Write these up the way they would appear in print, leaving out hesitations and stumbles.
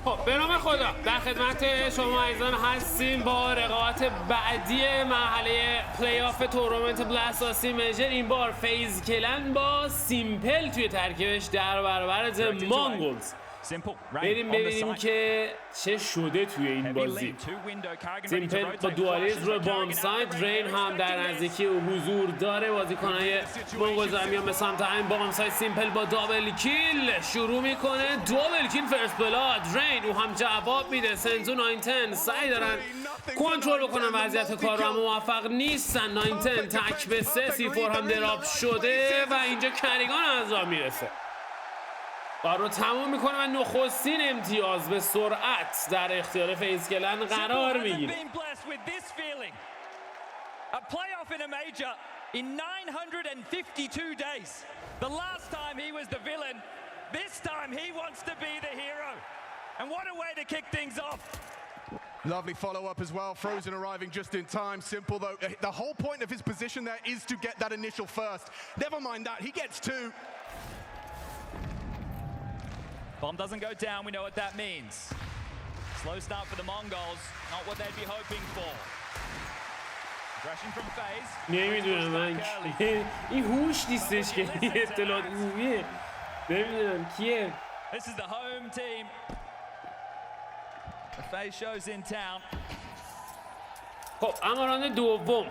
خب به نام خدا در خدمت شما عزیزان هستیم با رقابت بعدی مرحله پلی آف تورنمنت بلاستاسی میجر. این بار فیز کلن با سیمپل توی ترکیبش در برابر مونگولز. بریم ببینیم که چه شده توی این بازی. سیمپل با دوالیز روی بام سایت، رین هم در نزدیکی حضور داره. بازیکنهای مونگولز هم میان به سمت همین بام سایت. سیمپل با دابل کیل شروع میکنه، دابل کیل فرست بلاد. رین او هم جواب میده. سنزو 910 سعی دارن کنترل بکنن وضعیت کار رو، اما موفق نیستن. 910 تک به 3، C4 هم دراپ شده و اینجا کریگان از راه میرسه، کار رو تموم میکنه و نخستین امتیاز به سرعت در اختیار فیز کلن قرار میگیره. Lovely follow-up as well. Frozen arriving just in time. Simple though, the whole point of his position there is to get that initial first. Never mind that, he gets two. Bomb doesn't go down, we know what that means. Slow start for the Mongols, not what they'd be hoping for. Aggression from FaZe. نمیدونم من این هوش نیستش که اطلاعات عمومیه. نمیدونم کیه. This is the home team. The FaZe shows in town. خب اما راند دوم.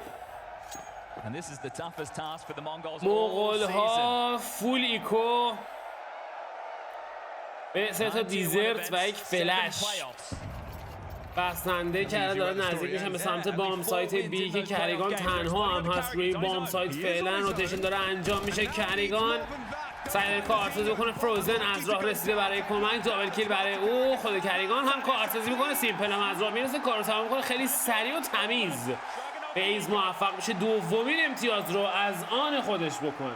And this is the toughest task for the Mongols all مغول‌ها season. فول ایکو به 3 تا دیزرت و یک فلش بسنده کرده، داره نزدیک میشن به سمت بام سایت بی که کریگان تنها هم هست روی بام سایت. فعلا روتیشن داره انجام میشه. کریگان سعی کارتزی بکنه. فروزن از راه رسیده برای کمک، دابل کیل برای او. خود کریگان هم کارتزی میکنه. سیمپل هم از راه میرسه، کارو تمام میکنه خیلی سریع و تمیز. فیز موفق میشه دومین امتیاز رو از آن خودش بکنه.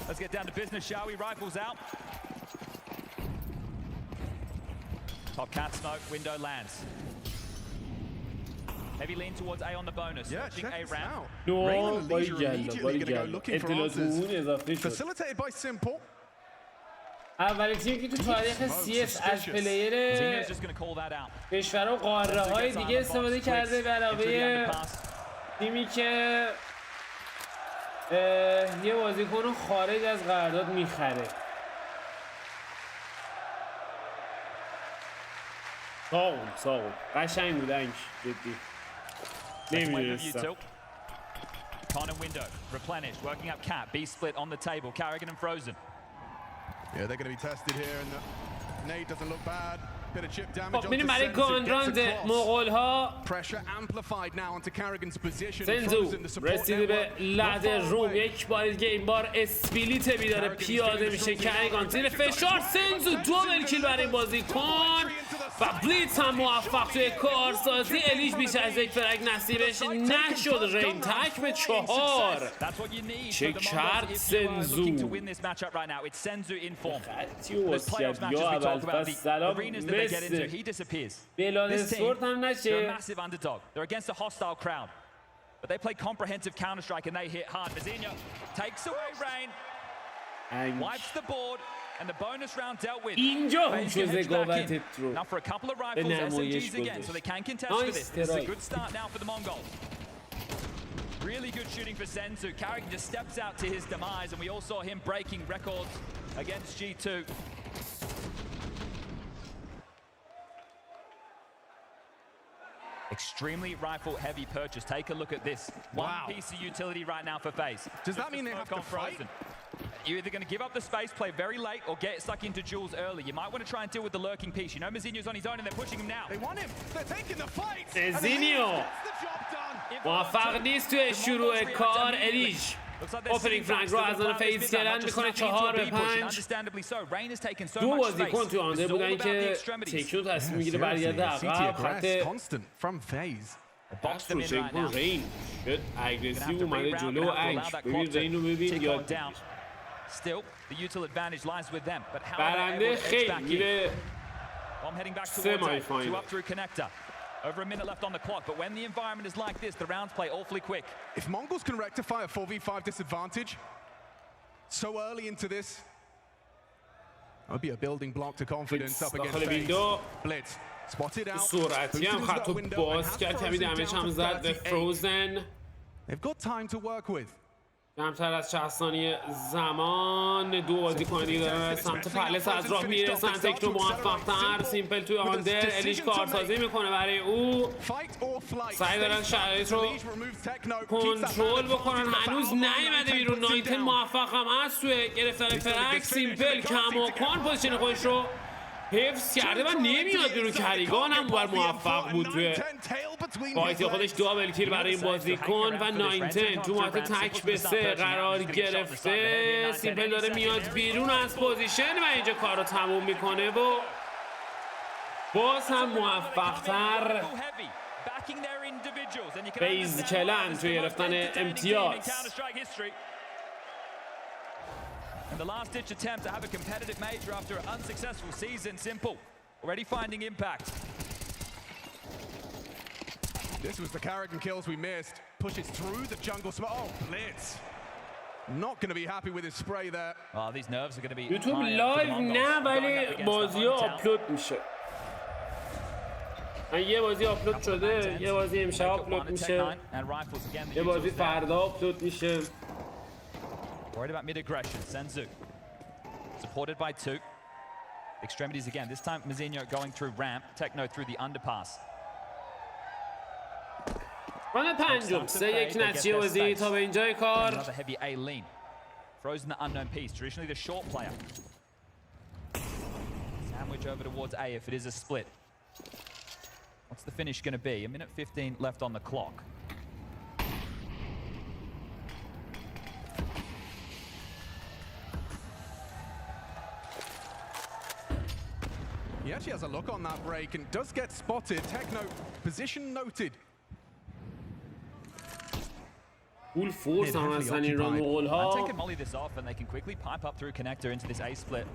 Let's get down to business, shall we? Rifles out. Top cat smoke, window lands. Heavy lean towards A on the bonus. Yeah, Searching A round. Facilitated by Simple. اولین تیم که تو تاریخ CS از پلیر کشور و قاره های دیگه استفاده کرده به علاوه تیمی که یه بازیکن رو خارج از قرارداد میخره. ساقون قشنگ بود انک جدی نمیدونستم. Corner window, replenished, working up cat, B split on the table, Carrigan and Frozen. Yeah, they're going to be tested here and the nade doesn't look bad. خب میریم برای گاندراند مغول‌ها. سنزو رسیده به لحد روم، یک بار دیگه این بار اسپلیت بی داره پیاده میشه. کریگان زیر فشار. سنزو دوبل کیل برای بازیکن و بلیتز هم موفق توی کارسازی. الیش بیش از یک فرگ نصیبش نشد. رین تک به 4. چه کرد سنزو؟ خطی و وسیعت یا اول پس سلام He disappears. This team, they're a massive underdog. They're against a hostile crowd. But they play comprehensive Counter-Strike and they hit hard. Mizinho takes away Rain, wipes the board, and the bonus round dealt with. Now for a couple of rifles, SMGs again, so they can contest for this. This is a good start now for the Mongols. Really good shooting for Senzu. Carrigan just steps out to his demise, and we all saw him breaking records against G2. Extremely rifle heavy purchase. Take a look at this. One piece of utility right now for FaZe. Does that mean they have to fight? You're either going to give up the space, play very late, or get stuck into duels early. You might want to try and deal with the lurking piece. You know Mizinho's on his own and they're pushing him now. They want him. They're taking the fight. Mizinho موفق نیست توی شروع کار. الیش اوپنینگ فرانک رو از آن فیز کلن میکنه 4 به 5. دو بازیکن توی آنده بودن که تکیو تصمیم میگیره برگرده عقب. خط Box them in right now. رین شد اگریسیو اومده جلو اک ببین رین رو ببین یاد Still, the util advantage lies with them. But how برنده خیلی میره I'm heading back towards A, two up through connector. Over a minute left on the clock, but when the environment is like this, the rounds play awfully quick. If Mongols can rectify a 4v5 disadvantage so early into this, that would be a building block to confidence up against FaZe. Blitz. Spotted out. سرعتی هم خط رو باز کرد کمی دمیج هم زد به فروزن. They've got time to work with. کمتر از 60 ثانیه زمان دو بازیکن دیگه دارن سمت پلس از راه میرسن تک رو موفق‌تر سیمپل توی آندر الیش کارسازی میکنه برای او سعی دارن شرایط رو کنترل بکنن هنوز نیومده بیرون نایتن موفق هم هست توی گرفتن فرک سیمپل کماکان پوزیشن خودش رو حفظ کرده و نمیاد بیرون کریگان هم بر موفق بود توی فایت خودش دابل کیل برای این بازیکن و 19 تو مات تک به 3 قرار گرفته سیمپل داره میاد بیرون از پوزیشن و اینجا کار رو تموم میکنه و باز هم موفق تر فیز کلن توی گرفتن امتیاز And the last-ditch attempt to have a competitive major after an unsuccessful season. Simple. Already finding impact. This was the Carrigan kills we missed. Pushes through the jungle. Oh, Blitz. Not going to be happy with his spray there. Oh, these nerves are going to be YouTube live نه ولی بازی آپلود میشه. یه بازی آپلود شده، یه بازی امشب آپلود میشه. یه بازی فردا آپلود میشه. Worried about mid-aggression, Senzu. Supported by two. Extremities again, this time Mazinho going through ramp, Techno through the underpass. ران پنجم 3-1 نتیجه بازی تا به اینجای کار. Another heavy A lean. Frozen the unknown piece, traditionally the short player. Sandwich over towards A if it is a split. What's the finish going to be? A minute 15 left on the clock. He actually has a look on that break and does get spotted. Techno, position noted. Full force هم هستن این را مغول ها. Take and molly this off and they can quickly pipe up through connector into this A split.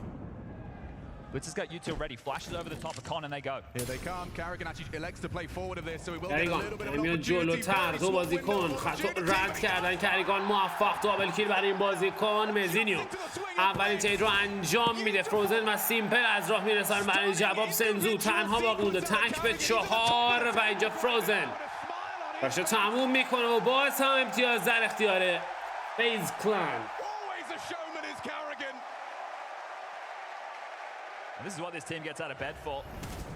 Blitz has got util ready, flashes over the top of Con and they go. Here they come. Carrigan actually elects to play forward of this, so he will get a little bit of an opportunity. جلوتر دو بازیکن خط رد کردن کریگان موفق دابل کیل برای این بازیکن مزینیو اولین ترید رو انجام میده فروزن و سیمپل از راه میرسن برای جواب سنزو تنها باقی مونده تک به 4 و اینجا فروزن کارشو تموم میکنه و باز هم امتیاز در اختیار فیز کلان. And this is what this team gets out of bed for.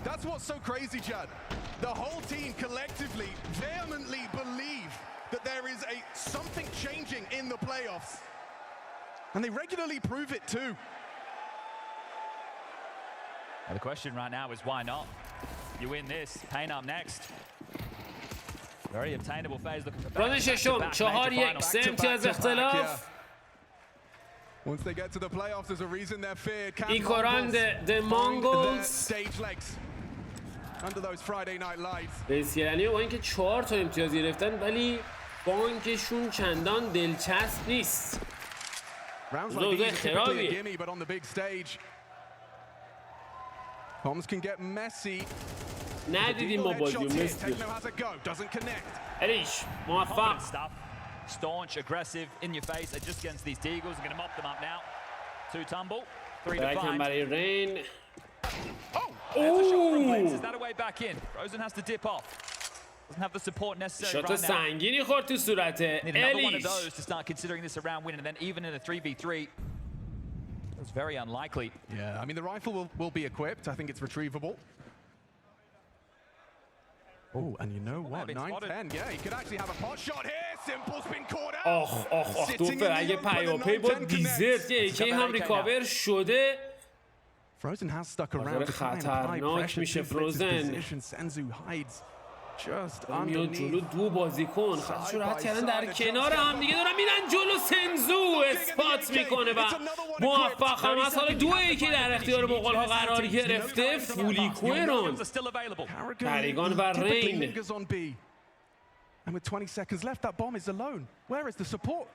That's what's so crazy, Chad. The whole team collectively, vehemently believe that there is something changing in the playoffs. And they regularly prove it too. Well, the question right now is why not? You win this, Pain up next. Very obtainable phase looking for ران ششم 4-1 3 امتیاز اختلاف. Once they get to the playoffs, there's a reason they're feared. Ikoran the Mongols stage legs under those Friday night lights. بسیاری با اینکه 4 تا امتیاز گرفتن ولی بانکشون چندان دلچسب نیست. زوزه خرابیه. But on the big stage, bombs can get messy. ندیدیم ما بازیو مثل الیش موفق. Staunch, aggressive, in your face. They're just against these Deagles. They're going to mop them up now. 2 tumble, 3 to find. برای رین. There's a shot from Blitz. Is that a way back in? Frozen has to dip off. Doesn't have the support necessary شات right now. سنگینی خورد تو صورت Need another one of الیش. those to start considering this a round win, and then even in a 3v3, it's very unlikely. Yeah, I mean the rifle will be equipped. I think it's retrievable. Oh, and you know what? 9-10. Yeah, he could actually have a pot shot here. Simple's been caught out. آخ دو فرگ پیاپی با دیزرت یکی هم ریکاور شده. Frozen has stuck around. خطرناک میشه فروزن. میاد جلو دو بازیکن خطشو رد کردن در کنار هم دیگه دارن میرن جلو سنزو اسپات میکنه و موفق هم از حال 2-1 در اختیار مغول ها قرار گرفته. فولیکوئرون کریگان و رین And with 20 seconds left, that bomb is alone. Where is the support?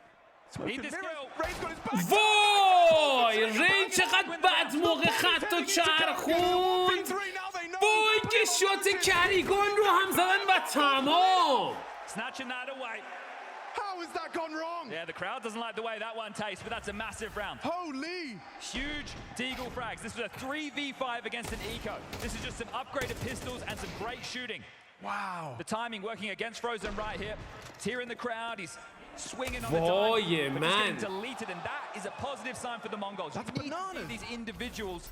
Need this girl. Ray's got his back. وای ری چقدر بد موقع خط و چرخوند. وای که شوت کریگان رو هم زدن و تمام. Snatching that away. How has that gone wrong? Yeah, the crowd doesn't like the way that one tastes, but that's a massive round. Holy! Huge Deagle frags. This was a 3v5 against an eco. This is just some upgraded pistols and some great shooting. Wow. The timing working against Frozen right here. He's here in the crowd. He's swinging on the Oh, dime, yeah, but man. just getting deleted, and that is a positive sign for the Mongols. That's You need to bananas. see these individuals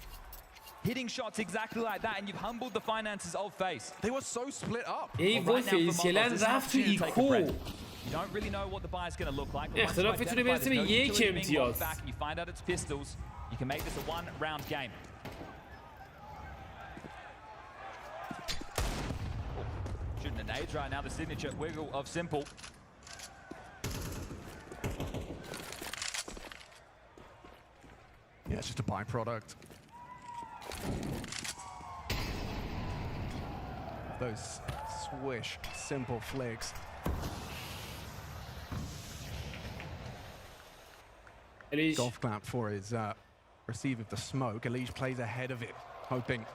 hitting shots exactly like that, and you've humbled the finances of FaZe. They were so split up. ای وای فیز کلن رفت تو ایکو. You don't really know what the buy's going to look like. اختلاف میتونه برسه به یک امتیاز. You find out it's pistols. You can make this a one-round game. Shooting an nades right now, the signature wiggle of Simple. Yeah, it's just a byproduct. Those swish, simple flicks. الیش Golf clap for his receive of the smoke. Elige plays ahead of it, hoping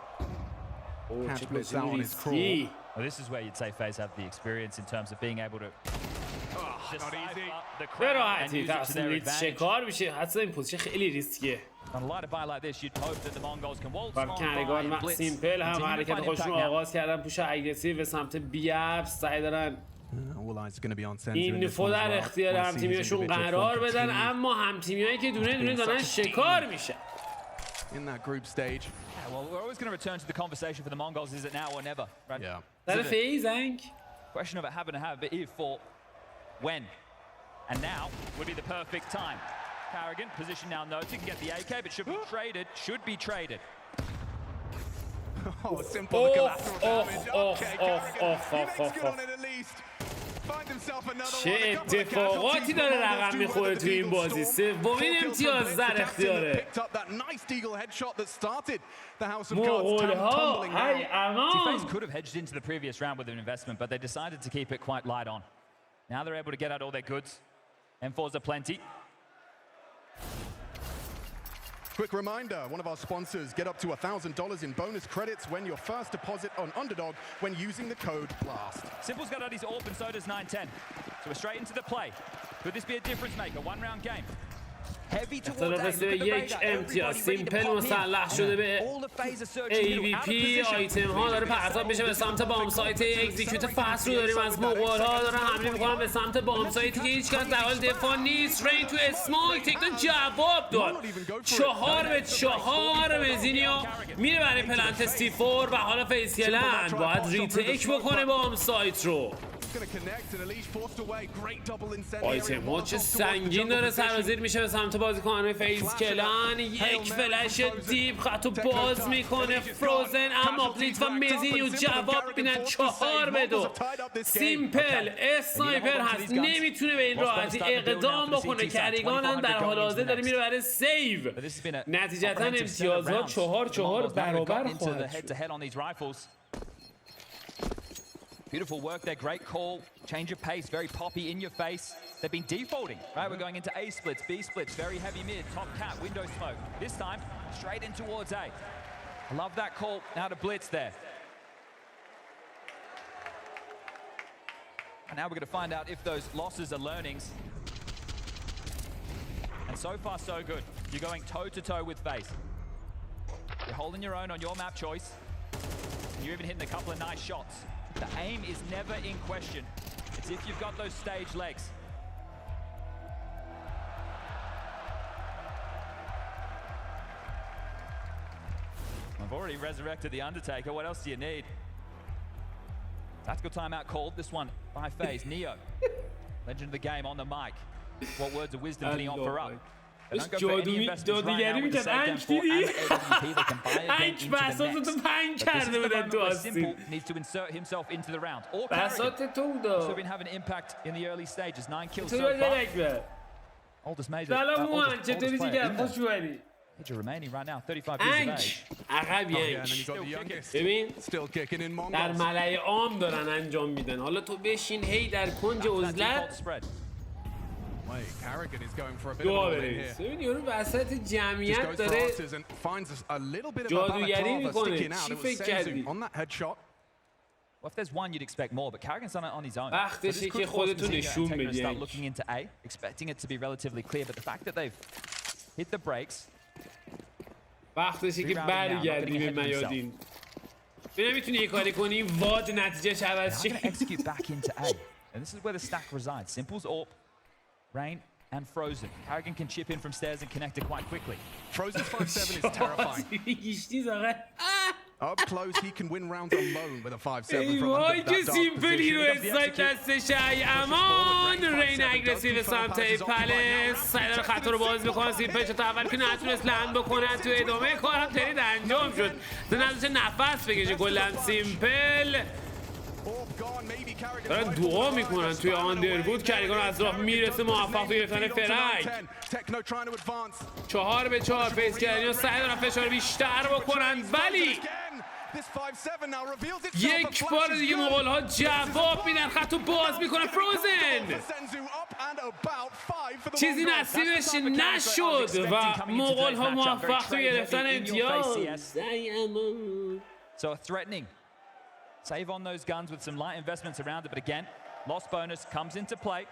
catch blitz out on his crawl. Well, this is where you'd say FaZe have the experience in terms of being able to Not easy. the به crowd and راحتی use it to تصمیم their لیت advantage. شکار میشه. حتی این پوزیشن خیلی ریسکیه. On a lighter buy like this, you'd hope that the Mongols can waltz و on کنگان by and و blitz. سیمپل هم Continue to حرکت find خودشون impact رو now. آغاز کردن پوش اگریسیو به سمت بیاب سعی دارن All eyes are going to be on center in این this one نفو as در well. اختیار Want to see his همتیمیاشون individual قرار form بدن، continue اما همتیمیایی که دونه دونه دارن شکار میشن. in that group stage. Yeah, well, we're always going to return to the conversation for the Mongols. Is it now or never? Right? Yeah. در فیزنگ Question of it having to have, but if for when. And now would be the perfect time. Carrigan, position now noted, can get the AK, but should be traded. Should be traded. Oh, simple the collateral damage. oh, Okay, oh, Carrigan, oh, he makes oh, good oh. on it at least. Find himself another چه one. A couple of اتفاقاتی casualties, داره but رقم Mongols do میخوره weather تو این the بازی. Deagle storm. سومین 4 kills from امتیاز Blitz. در The captain اختیاره. picked up that nice Deagle headshot that started the House of Cards مغول‌ها tumbling ای down. FaZe امان. could have hedged into the previous round with an investment, but they decided to keep it quite light on. Now they're able to get out all their goods. M4s are plenty. Quick reminder, one of our sponsors, get up to $1,000 in bonus credits when your first deposit on Underdog when using the code BLAST. Simple's got out his AWP and so does 910. So we're straight into the play. Could this be a difference maker? One-round game. Heavy towards A. Look اختلاف at the یک radar. امتیاز. Everybody ready to سیمپل pop in. مسلح شده به All the FaZe are searching middle, out of AVP. position. آیتم ها داره پرتاب میشه به سمت بام سایت. اکزیکیوت فست رو داریم از مغول ها دارن حمله میکنن به سمت بام سایتی که هیچ کس در حال دفاع نیست. رین تو اسموک تکتون جواب داد. 4-4 مزینیو میره برای پلنت استیفور و حالا فیز کلن باید ریتیک بکنه بام سایت رو. آیتم ها چه سنگین داره سرازیر میشه به سمت بازیکنان فیز کلن. یک فلش دیپ خطو باز میکنه فروزن، اما بلیت و مزینیو جواب میدن 4-2. سیمپل اسنایپر هست نمیتونه به این راحتی اقدام بکنه. کریگان هم در حال حاضر داره میره برای سیو. نتیجتا امتیازها 4-4 برابر خواهد شد. Beautiful work there, great call, change of pace, very poppy, in your face. They've been defaulting, right? We're going into A splits, B splits, very heavy mid, top cap, window smoke. This time, straight in towards A. I love that call, now to blitz there. And now we're going to find out if those losses are learnings. And so far, so good. You're going toe-to-toe with FaZe. You're holding your own on your map choice. You're even hitting a couple of nice shots. The aim is never in question. It's if you've got those stage legs. I've already resurrected the Undertaker. What else do you need? Tactical timeout called. This one by FaZe. Neo, legend of the game, on the mic. What words of wisdom can he offer up? They don't go for any investments right now with the save them for and the AWP. They can buy again into the next. But this is the moment where Simple needs to insert himself into the round. Or Carrigan. Also been having an impact in the early stages. 9 kills so far. Oldest major. سلام موان چطوری دیگه؟ خوش اومدی. Major remaining right now, 35 years of انک age. عقب Yeah, and then you've ینک got the youngest ببین still kicking in در MongolZ. ملأ عام دارن انجام میدن حالا تو بشین هی در کنج That default عزلت spread. Wait, Carrigan is going for a bit of دعا all in بریز here. ببین یارو وسط Just جمعیت goes داره for and finds a little bit of a جادوگری balaclava میکنه. sticking out. چی It was فکر کردی؟ Senzu on that headshot. Well, if there's one, you'd expect more, but Carrigan's done it on his own. وقتشه So this که could force خودتو Vizinha نشون and Tegra to بدی، start انک. looking into A, expecting it to be relatively clear, but the fact that they've hit the brakes, وقتشه که برگردی به میادین ببین میتونی یه کاری کنی واد نتیجه عوض they're going to شه execute back into A. And this is where the stack resides. Simple's AWP, Rain, and Frozen. Carrigan can chip in from stairs and connect it quite quickly. Frozen's 5-7 is terrifying. گیشتی زاغه Up close, he can win rounds alone with a 5-7 from ای under وای that که dark سیمپل هیرو position. اسنایپ دستش ای امان رین اگرسیو به سمت پلس سایدار خطا رو باز میکنه سیمپل چطور اول که نتونست لند بکنن تو ادامه کارم ترید انجام شد نداشته نفس بکشه کلن سیمپل دارن دعا میکنن توی آندربود کریگان از راه میرسه موفق توی گرفتن فرک 4-4 فیز کردن سعی دارن فشار بیشتر بکنن ولی یک بار دیگه مغول ها جواب میدن خطو باز میکنن فروزن چیزی نصیبش نشد و مغول ها موفق توی گرفتن امتیاز So threatening. Save on those guns with some light investments around it, but again, lost bonus comes into play.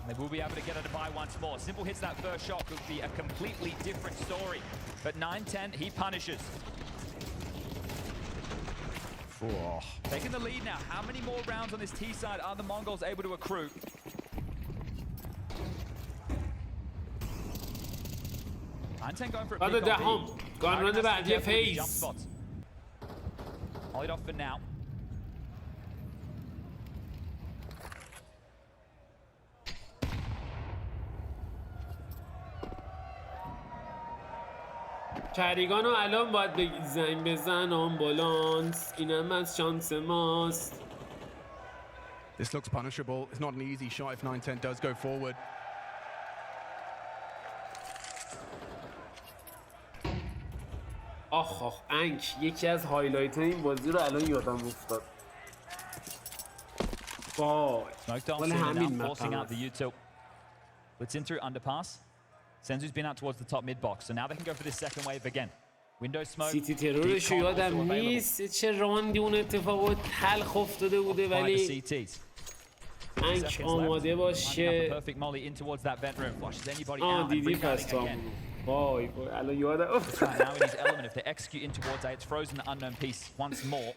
They will be able to get it to buy once more. Simple hits that first shot, could be a completely different story. But 9-10, he punishes. Oh. Taking the lead now. How many more rounds on this T side are the Mongols able to accrue? Going for a بعد pick on دهم B. گانراند بعدی Carrigan has to be careful with his jump فیز spots. Hold off for now. کریگانو الان باید بگی زنگ بزن آمبولانس اینم از شانس ماست This looks punishable. It's not an easy shot if 9-10 does go forward. آخ آخ انک یکی از هایلایت این بازی رو الان یادم افتاد وای Smoked on ولی Cena همین now, forcing out the مقام util. Blitz in through underpass. Senzu's been out towards the top mid box, so now they can go for this second wave again. Window smoke. سیتی deep ترورش con یادم also available. نیست چه راندی اون اتفاق تلخ افتاده بوده By the ولی CTs. انک Seconds آماده left. Lining up a باشه perfect molly in towards that vent room. Flushes anybody آه out and دیدی پس rebounding تو again. وای وای الان یادم افتاد Right now in his element, if they execute in towards A, it's Frozen the unknown piece once more.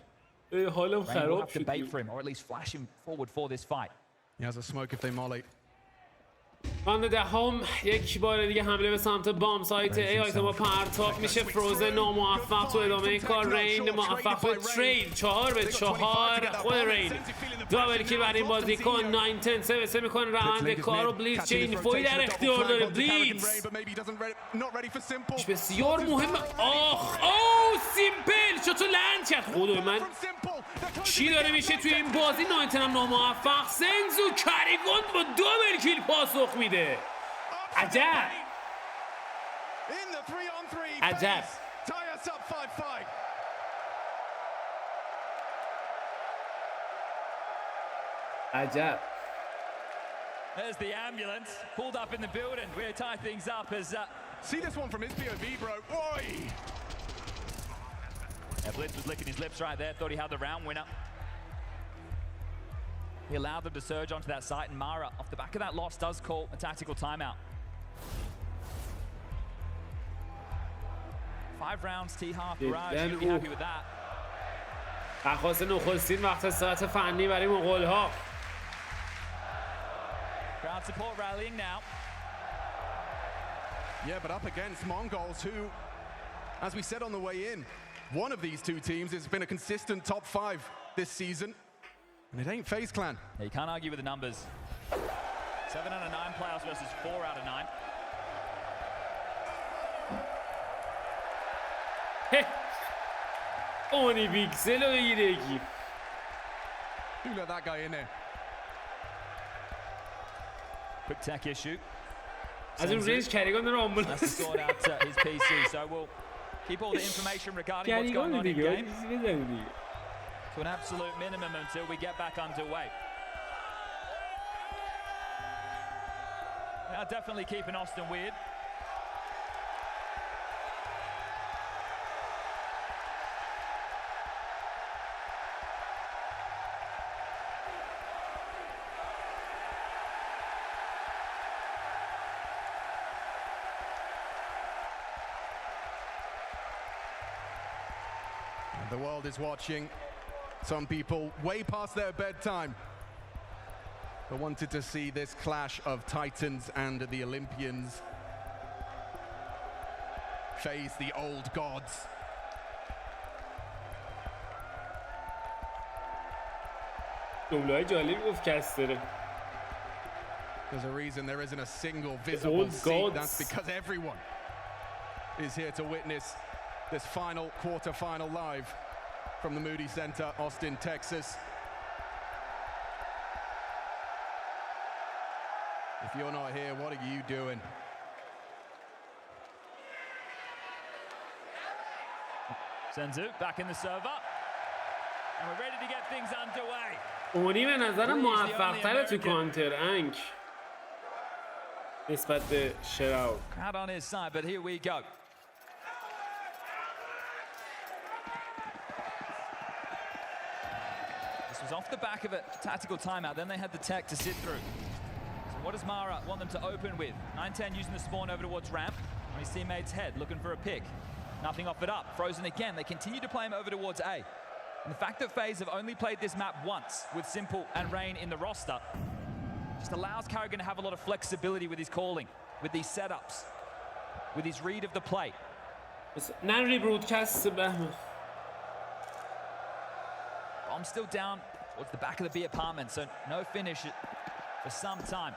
حالم Rain will خراب have to شد bait for him, or at least flash him forward for this fight. He has a smoke if they molly. راند دهم یک بار دیگه حمله به سمت بام سایت ای آیتم با پرتاب میشه فروزن ناموفق تو ادامه کار رین موفق به ترید 4-4 خود رین دابل کیل برای این بازیکن 9-10 3 میکنه روند کار و بلیز چه اینفوی در اختیار داره بلیز بسیار مهمه آخ اوه سیمپل چطور لند کرد خدای من چی داره میشه توی این بازی 9-10 هم ناموفق سنزو کریگون با دابل کیل پاسخ میده عجب عجب عجب There's the ambulance pulled up in the building. We're tie things up as See this one from his POV, bro. Oi! yeah, Blitz was licking his lips right there. Thought he had the round winner. He allowed them to surge onto that site, and Mara, off the back of that loss, does call a tactical timeout. 5 rounds, T-half, Barrage, you'd be happy with that. درخواست نخستین وقت استراحت فنی برای مغول‌ها. Crowd support rallying now. Yeah, but up against MongolZ, who, as we said on the way in, one of these two teams has been a consistent top 5 this season. And it ain't FaZe Clan. Yeah, you can't argue with the numbers. 7 out of 9 playoffs versus 4 out of 9. اونی پیکسل رو بگیره یکی Who let that guy in there? Quick tech issue. از اون رنج کریگان داره آمبولانس Has to sort out his PC, so we'll keep all the information regarding what's going on in game to an absolute minimum until we get back underway. Now definitely keeping Austin weird. The world is watching. Some people way past their bedtime, but wanted to see this clash of Titans and the Olympians face the old gods. جمله‌های جالبی گفت کستره. There's a reason there isn't a single visible seat. That's because everyone is here to witness this final quarter-final live from the Moody Center, Austin, Texas. If you're not here, what are you doing? Senzu back in the server. And we're ready to get things underway. اونی به نظرم موفق‌تره تو کانتر انک نسبت به شراو. Crowd on his side, but here we go. This was off the back of a tactical timeout, then they had the tech to sit through. So what does Mara want them to open with? 9-10 using the spawn over towards ramp. On his teammate's head, looking for a pick. Nothing off it up. Frozen again. They continue to play him over towards A. And the fact that FaZe have only played this map once with Simple and Rain in the roster just allows Carrigan to have a lot of flexibility with his calling, with these setups, with his read of the play. نری برودکست بهمن. Bomb still down towards the back of the B apartment, so no finish for some time.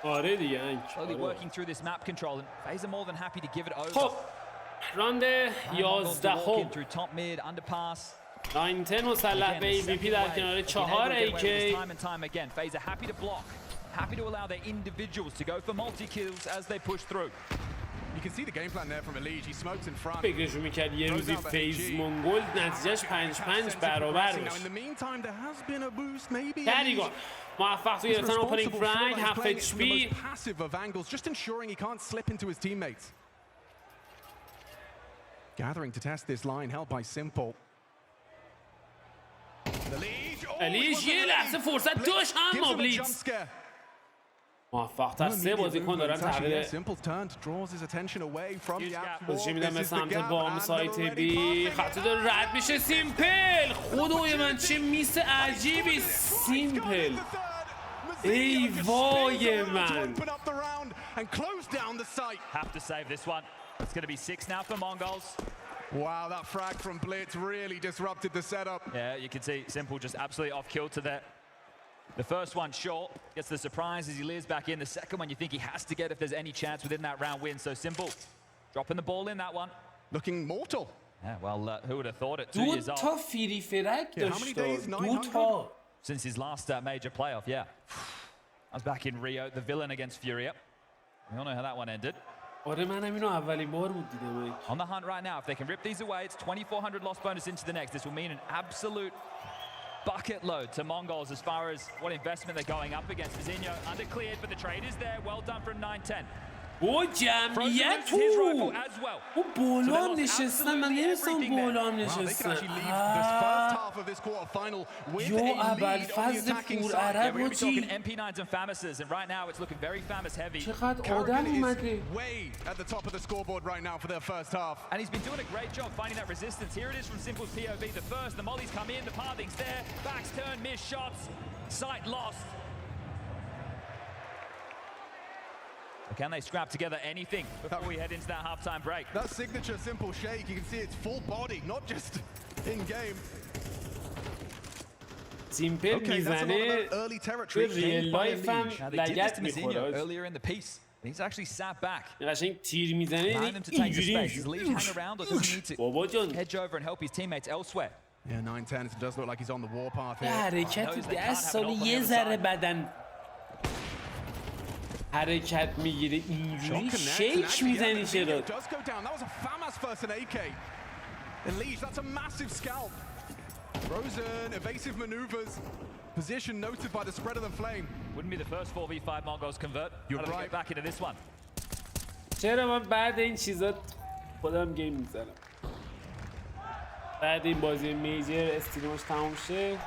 آره دیگه انک. Slowly working through this map control, and FaZe are more than happy to give it over. خب راند 11 through top mid, underpass. 9-10 مسلح به AVP در کنار 4 AK. Time and time again, FaZe are happy to block, happy to allow their individuals to go for multi-kills as they push through. You can see the game plan there from Elige. He smokes in front. فکرشو میکرد یه روزی فیز مونگول نتیجهش 5-5 برابر Now, in بشه. the meantime, there has been a boost, maybe. کریگان موفق تو گرفتن اوپنینگ فرانک 7 the HP. most passive of angles, just ensuring he can't slip into his teammates. Gathering to test this line, held by Simple. الیش یه لحظه فرصت داشت اما بلیتز موفق تر 3 بازیکن دارن تغییر پوزیشن میدن به سمت بام سایت بی. خطی داره رد میشه. سیمپل خدای من چه میس عجیبی. سیمپل ای وای من. Have to save this one. It's going to be 6 now for MongolZ. Wow, that frag from Blitz really disrupted the setup. Yeah, you can see Simple just absolutely off kilter there. The first one short, gets the surprise as he lives back in. The second one you think he has to get if there's any chance within that round win. So Simple dropping the ball in that one. Looking mortal. Yeah, well, who would have thought it? 2 years old. تا فیری فرک داشت. 2 تا. Since his last major playoff, yeah. I was back in Rio, the villain against Furia. We all know how that one ended. آره منم اینو اولین بار بود دیدم. On the hunt right now. If they can rip these away, it's 2,400 lost bonus into the next. This will mean an absolute bucket load to MongolZ as far as what investment they're going up against. Vizinho undercleared, but the trade is there. Well done from 9-10. او جمعیت تو او بالا نشستن. من نمیستم بالا نشستن. یا ابوالفضل پور عرب رو چی؟ چقدر آدم اومده. And he's been doing a great job finding that resistance. Here it is from Simple's POV. The first, the mollies come in, the pathing's there. Backs turn, missed shots, sight lost. Can they scrap together anything before we head into that halftime break? That signature Simple shake, you can see it's full body, not just in game. سیمپل میزنه توی ریل لایف هم لگت میخوره. Earlier in the piece, he's actually sat back. قشنگ تیر میزنه اینجوری. بابا جان. Hedge over and help his teammates elsewhere. Yeah, 9-10, it does look like he's on the warpath here. حرکت 10 سال یه ذره بدن. حرکت میگیره اینجوری شیک میزنی چرا؟ does go down. That was a FAMAS first and AK. Elise, that's a massive scalp. Rosen, evasive maneuvers. Position noted by the spread of the flame. Wouldn't be the first 4v5 Mongols convert. You're How do they right. get back into this one? چرا من بعد این چیزا خودم گیم میزنم؟ بعد این بازی میجر استریمش تموم شه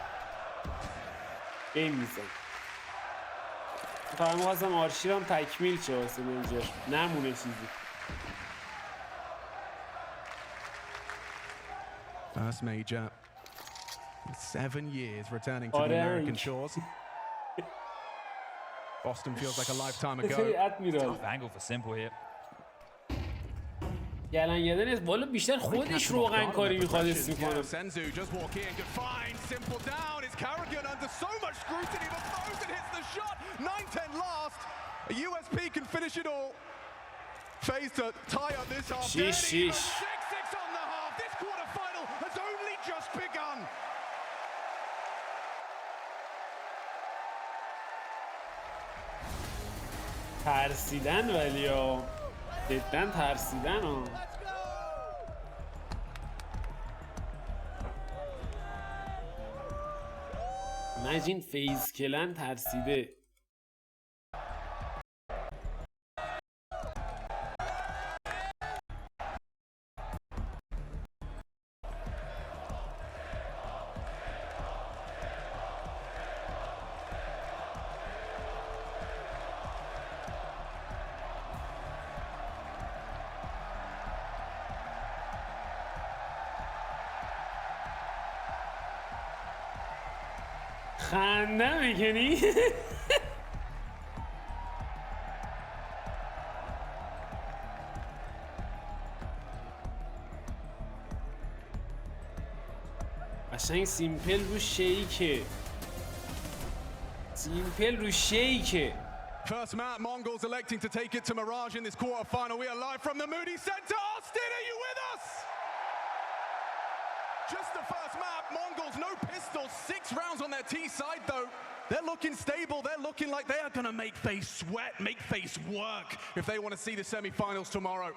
گیم میزنم. فقط می‌خواستم آرشیرم تکمیل شه واسه میجر نمونه چیزی. First major in 7 years returning to the American shores. Boston feels like a lifetime ago. Tough angle for Simple here. گلنگده نیست بالا بیشتر خودش روغن کاری میخواد حس میکنم. Senzu just walk in, good find, Simple down. It's Carrigan under so much scrutiny, but throws and hits the shot. 9-10 last. A USP can finish it all. FaZe to tie up this half. Sheesh. 6-6 on the half. This quarterfinal has only just begun. ترسیدن ولی ها جدا ترسیدن ها. مجین فیز کلن ترسیده. خنده میکنی؟ قشنگ سیمپل رو شیکه. سیمپل رو شیکه. First map, Mongols electing to take it to Mirage in this quarterfinal. We are live from the Moody Center. Austin, are you with us? Just the first map, Mongols, no pistols, 6 rounds on their T side though. They're looking stable, they're looking like they are gonna make FaZe sweat, make FaZe work if they want to see the semi-finals tomorrow.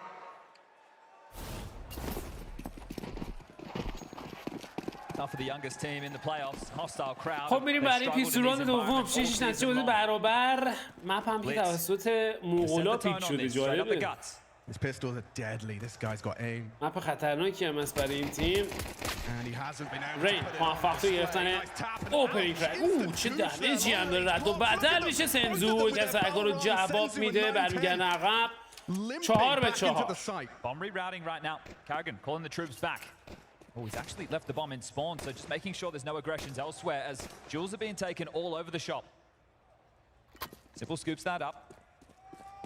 Tough for the youngest team in the playoffs. Hostile crowd. خب میریم برای پیستوراند دوم 6 نتیجه بازی برابر. مپ هم که توسط مغولا پیک شده جالبه. His pistols are deadly. This guy's got aim. مپ خطرناکی هم است برای این تیم. And he hasn't been able to رین موفق تو گرفتن اوپنینگ کرد. چه دمیجی هم داره رد و بدل میشه. سنزو که سرکار رو جواب میده برمیگردن عقب. 4-4. Bomb rerouting right now. Carrigan calling the troops back. Oh, he's actually left the bomb in spawn, so just making sure there's no aggressions elsewhere as jewels are being taken all over the shop. Simple scoops that up.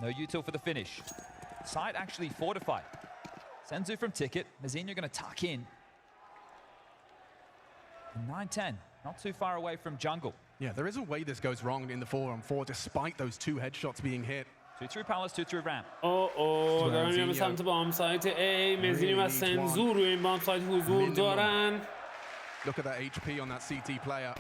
No util for the finish. Site actually fortified. Senzu from Ticket. Mazinho going to tuck in. 9-10, not too far away from jungle. Yeah, there is a way this goes wrong in the 4-on-4 despite those 2 headshots being hit. 2 through Palace, 2 through ramp. دارم میام سمت بام سایت A. مزینی و سنزو روی این بام سایت حضور دارن. Look at that HP on that CT player.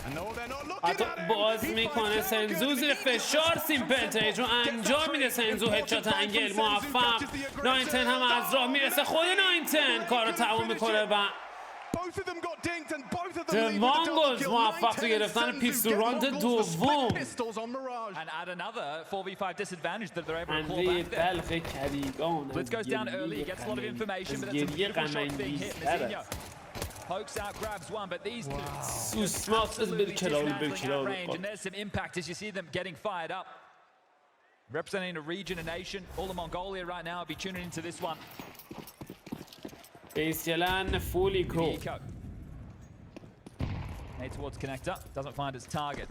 And no, they're not looking حتی at him. باز میکنه سنزو زیر فشار سیمپل تریج رو انجام میده. سنزو هدشات انگل موفق. 9-10 هم از راه میرسه. خود 9-10 کار رو تموم میکنه و Both of them got dinked and both of them lead with a double MongolZ kill. موفق تو گرفتن پیستوراند دوم. Pistols on Mirage. And add another 4v5 disadvantage that they're able to claw انده back there. تلخ کریگان Blitz goes down early, he gets a lot of information, but that's a beautiful shot being hit. Mazinho pokes out, grabs one, but these two absolutely dismantling that range, and there's some impact as you see them getting fired up. Representing a region, a nation, all of Mongolia right now will be tuning into this one. بیسکلن فول ایکو. Nade towards connector, doesn't find its target.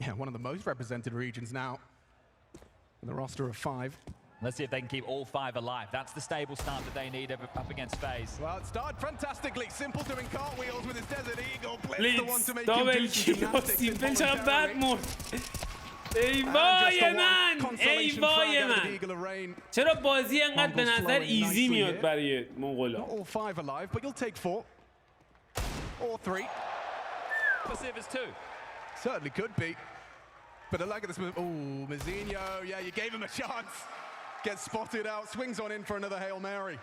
Yeah, one of the most represented regions now. In the roster of 5. Let's see if they can keep all 5 alive. That's the stable start that they need up against FaZe. Well, it started fantastically. Simple doing cartwheels with his Desert Eagle. Blitz the one to make him دابل do some gymnastics سیمپل چقدر بد involuntarily. مرد. ای وای من ای وای من چرا بازی انقدر به نظر ایزی میاد برای مونگولا. All 5 alive, but you'll take 4 or 3. Passive is 2. Certainly could be. But I like this move. Oh, Mizinho, yeah, you gave him a chance. Gets spotted out, swings on in for another Hail Mary.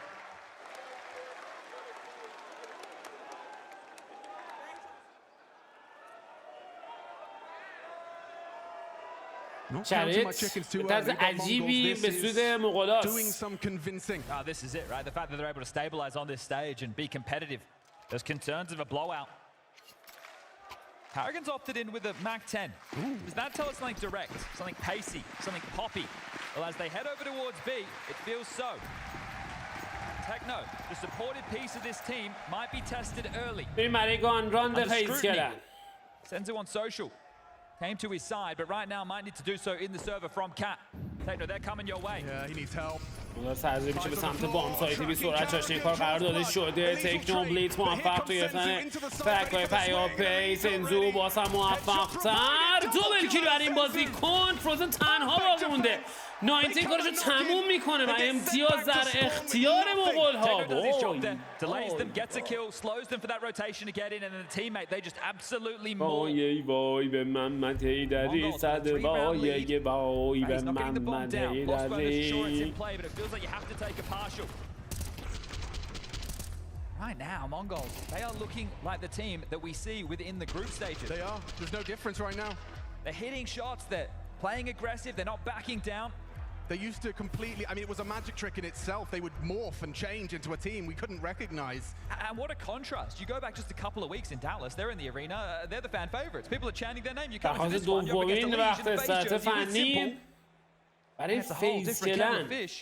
شرایط طرز عجیبی به سود مغولاست. Doing some convincing. This is it, right? The fact that they're able to stabilize on this stage and be competitive. There's concerns of a blowout. Karrigan's opted in with a MAC-10. Does that tell us something direct, something pacey, something poppy? Well, as they head over towards B, it feels so. Techno, the supported piece of this team, might be tested early. Under scrutiny. Senzu on social. Came to his side, but right now might need to do so in the server from Cat. Techno, they're coming your way. Yeah, he needs help. سرزیر میشه به سمت بام سایتی بی سرعت چاشنی کار قرار داده شده. تکنو بلیت موفق توی گرفتن فرکای پیاپی. سنزو باز هم موفق تر. دوبل کیل بر این بازی کن. فروزن تنها باقی مونده. 19 کارشو تموم میکنه و امتیاز در اختیار مغول ها. Delays them, gets a kill, slows them for that rotation to get in, and then the teammate, they just absolutely maul. وای وای به محمد هیدری صد وای وای به محمد هیدری. Right now, Mongols, they are looking like the team that we see within the group stages. They are. There's no difference right now. They're hitting shots, they're playing aggressive, they're not backing down. They used to completely, I mean, it was a magic trick in itself. They would morph and change into a team we couldn't recognize. And what a contrast. You go back just a couple of weeks in Dallas, they're in the arena, they're the fan favorites. People are chanting their name. You come into this one, you're up against a Legion of FaZe jersey. It's simple. It's a whole different kettle of fish.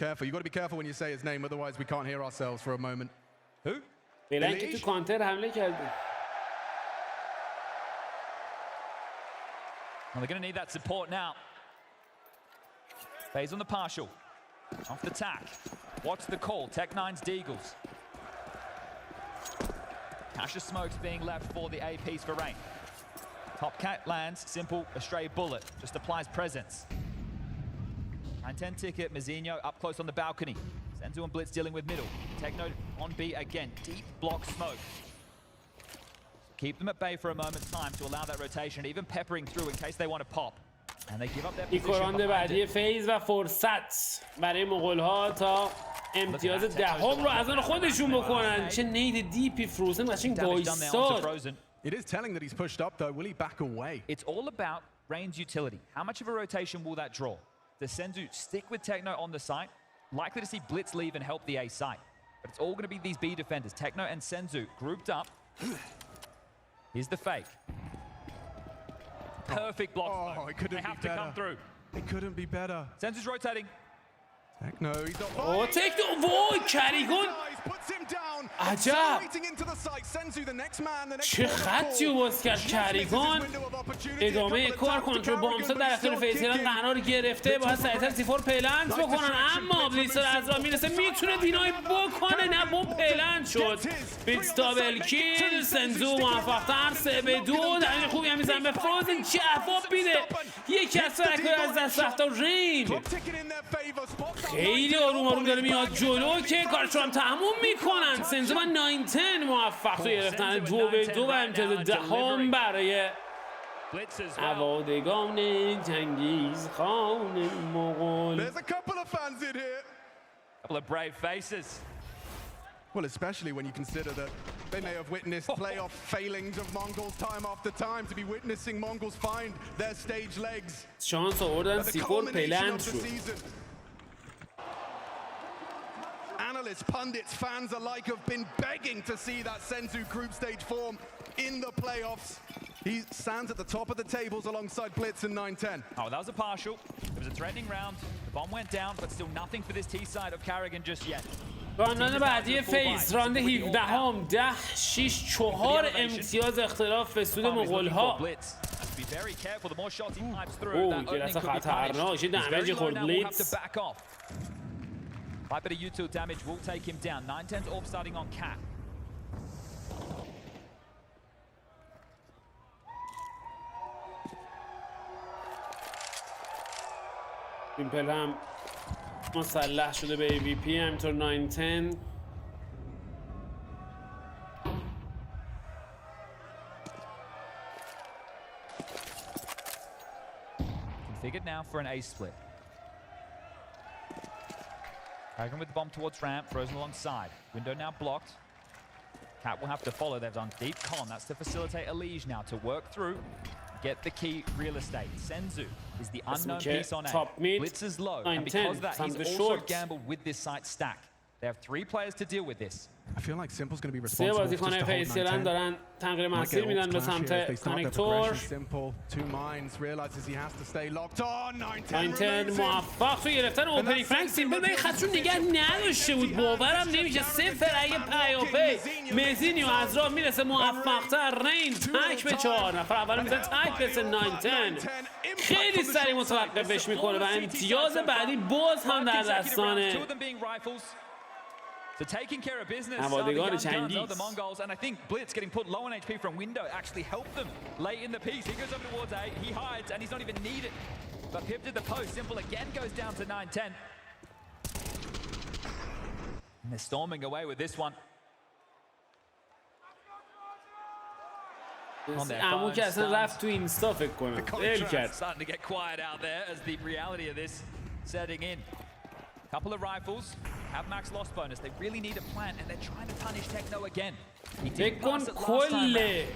Careful, you got to be careful when you say his name, otherwise we can't hear ourselves for a moment. Who? فعلا که تو کانتر حمله کرده. Well, they're going to need that support now. FaZe on the partial. Off the tack. Watch the call. Tech9's Deagles. Cash of smokes being left for the A piece for Rain. Top cat lands. Simple, a stray bullet. Just applies presence. 9-10 ticket. Mizinho up close on the balcony. Senzu and Blitz dealing with middle. Techno on B again. Deep block smoke. Keep them at bay for a moment's time to allow that rotation, even peppering through in case they want to pop. And they give up their position بعدی فیز و فرصت برای مغول ها تا امتیاز دهم رو از آن خودشون بکنن. چه نید دیپی فروزن قشنگ وایساد. It is telling that he's pushed up though. Will he back away? It's all about Rain's utility. How much of a rotation will that draw? Does Senzu stick with Techno on the site? Likely to see Blitz leave and help the A site. But it's all going to be these B defenders. Techno and Senzu grouped up. Here's the fake. Perfect block. Oh, it couldn't they have be to better. come through. It couldn't be better. Senzu's rotating. Techno, he's not. Oh, Techno! وای کریگون عجب چه خطی رو باز کرد کریگون. ادامه کار کنترل بامسا در اختیار فیزیلان قرار گرفته. باید سریعتر سیفور پلنت بکنن اما بلیتسر از راه میرسه میتونه دینای بکنه. نه بوم پلنت شد. بیتس دابل کیل. سنزو موفق‌تر 3-2. در خوبی هم میزن به فروزن. چه عفاف بیده. یکی از فرکای از دست رفت رین. خیلی آروم آروم داره میاد جلو که کارشون هم تموم میکنن. سنزو من 9-10 موفق تو گرفتن 2-2 و امتیاز دهم برای عوادگان جنگیز خان مغول. There's a couple of fans in here. Couple of brave faces. Well, especially when you consider that they may have witnessed playoff failings of Mongols time after time, to be witnessing Mongols find their stage legs. شانس آوردن سیفور پلند شد. Analysts, pundits, fans alike have been begging to see that Senzu group stage form in the playoffs. He stands at the top of the tables alongside Blitz and 9-10. Oh, that was a partial. It was a threatening round. The bomb went down, but still nothing for this T side of Karrigan just yet. راندان بعدی فیز راند 17 هم 10-6-4 امتیاز اختلاف به سود مغول ها. اوه جلسه خطرناک یه دمیج خورد بلیتز. Quite a bit of util damage will take him down. 9-10's orb starting on Cat. سیمپل هم مسلح شده به AVP همینطور 9-10. triggered now for an ace split. Dragon with the bomb towards ramp, frozen alongside. Window now blocked. Cat will have to follow. They've done deep con. That's to facilitate Elige now to work through, get the key real estate. Senzu is the unknown piece on A. Top mid. Blitz is low, 9, and because of 10. that, he's Sounds also short. gambled with this site stack. They have 3 players to deal with this. I feel like Simple's going to be سه responsible just بازیکن to hold فیز کلن 9-10. دارن تغییر مسیر میدن به سمت کانکتور. Simple, 2 minds, realizes he has to stay locked on. 9-10 9-10 موفق تو گرفتن اوپنینگ فرانک. سیمپل به خطشون نگه نداشته بود. باورم نمیشه. 0 اگه پیاپی مزینیو از راه میرسه موفق‌تر. رین تک به 4 نفر اول میزنه تک برسه 9-10. خیلی سریع متوقفش میکنه و امتیاز بعدی باز هم در دستان So taking care of business, نوادگان the چنگیز. Mongols, and I think Blitz getting put low on HP from window actually helped them late in the piece. He goes over towards A, he hides, and he's not even needed. But Pip did the post. Simple again goes down to 9-10. And they're storming away with this one. On their عمو phones, که اصلا stuns. رفت تو اینستا فکر کنم. ول کرد. Starting to get quiet out there as the reality of this setting in. Couple of rifles, have max loss bonus. They really need a plan, and they're trying to punish Techno again. He فکر did کن pass it last time کل round.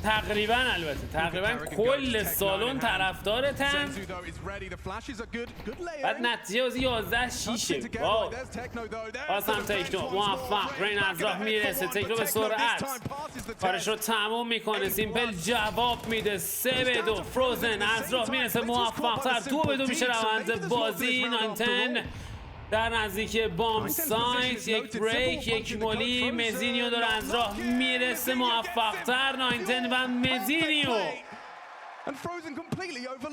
تقریبا البته تقریبا کل سالن طرفدارتن. Senzu though is ready. The flashes are good بعد layering. نتیجه بازی 11-6. واو. باز هم تکنو موفق. رین از راه میرسه. تکنو به سرعت کارش رو تموم میکنه. سیمپل جواب میده. 3-2. فروزن از راه میرسه موفق‌تر. 2-2 میشه روند بازی. 9-10 در نزدیک بام سایت. یک بریک، یک مولی. مزینیو داره از راه میرسه موفق‌تر. 9-10 و مزینیو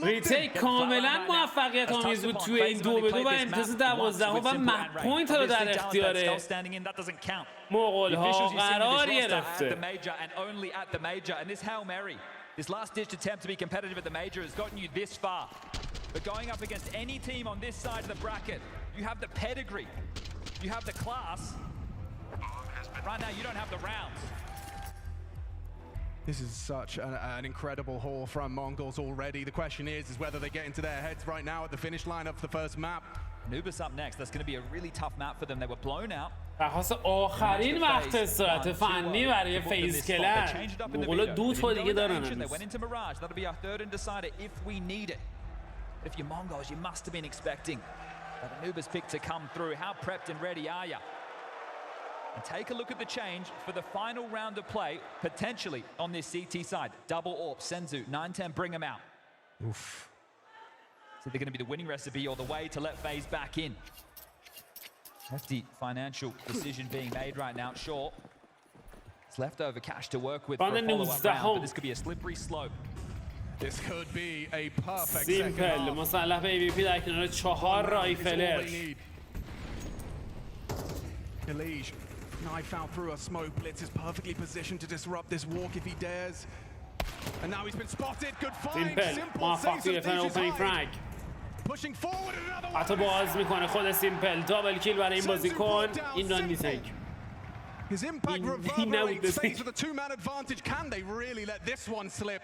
ریتیک کاملا موفقیت آمیز بود توی این 2-2 و امتیاز 12 و مپ پوینت رو در اختیار مغول‌ها قرار گرفته. This last-ditch attempt to be competitive at the major has gotten you this far. But going up against any team on this side of the bracket, you have the pedigree, you have the class. Right now, you don't have the rounds. This is such an incredible haul from Mongols already. The question is whether they get into their heads right now at the finish line of the first map. Anubis up next. That's going to be a really tough map for them. They were blown out. درخواست آخرین وقت استراحت فنی برای فیز کلن. مغولا 2 تا دیگه دارن They هنوز. went into Mirage. That'll be our third and decider if we need it. If you're Mongols, you must have been expecting that Anubis pick to come through. How prepped and ready are you? And take a look at the change for the final round of play, potentially on this CT side. Double AWP, Senzu, 9-10, bring them out. Oof. So they're going to be the winning recipe or the way to let FaZe back in. Hefty financial decision being made right now. Sure, it's leftover cash to work with for a follow-up round, but this could be a slippery slope. This could be a perfect second سیمپل half. مسلح به AVP در کنار 4 رایفلر. Elige, knife out through a smoke. Blitz is perfectly positioned to disrupt this walk if he dares. And now he's been spotted. Good find. سیمپل Simple موفق saves توی and گرفتن finishes اوپنینگ high. فرانک. Pushing forward another one. حتی باز میکنه خود سیمپل. دابل کیل برای این بازیکن. این ران میتک. His impact reverberates. FaZe with a 2-man advantage. Can they really let this one slip?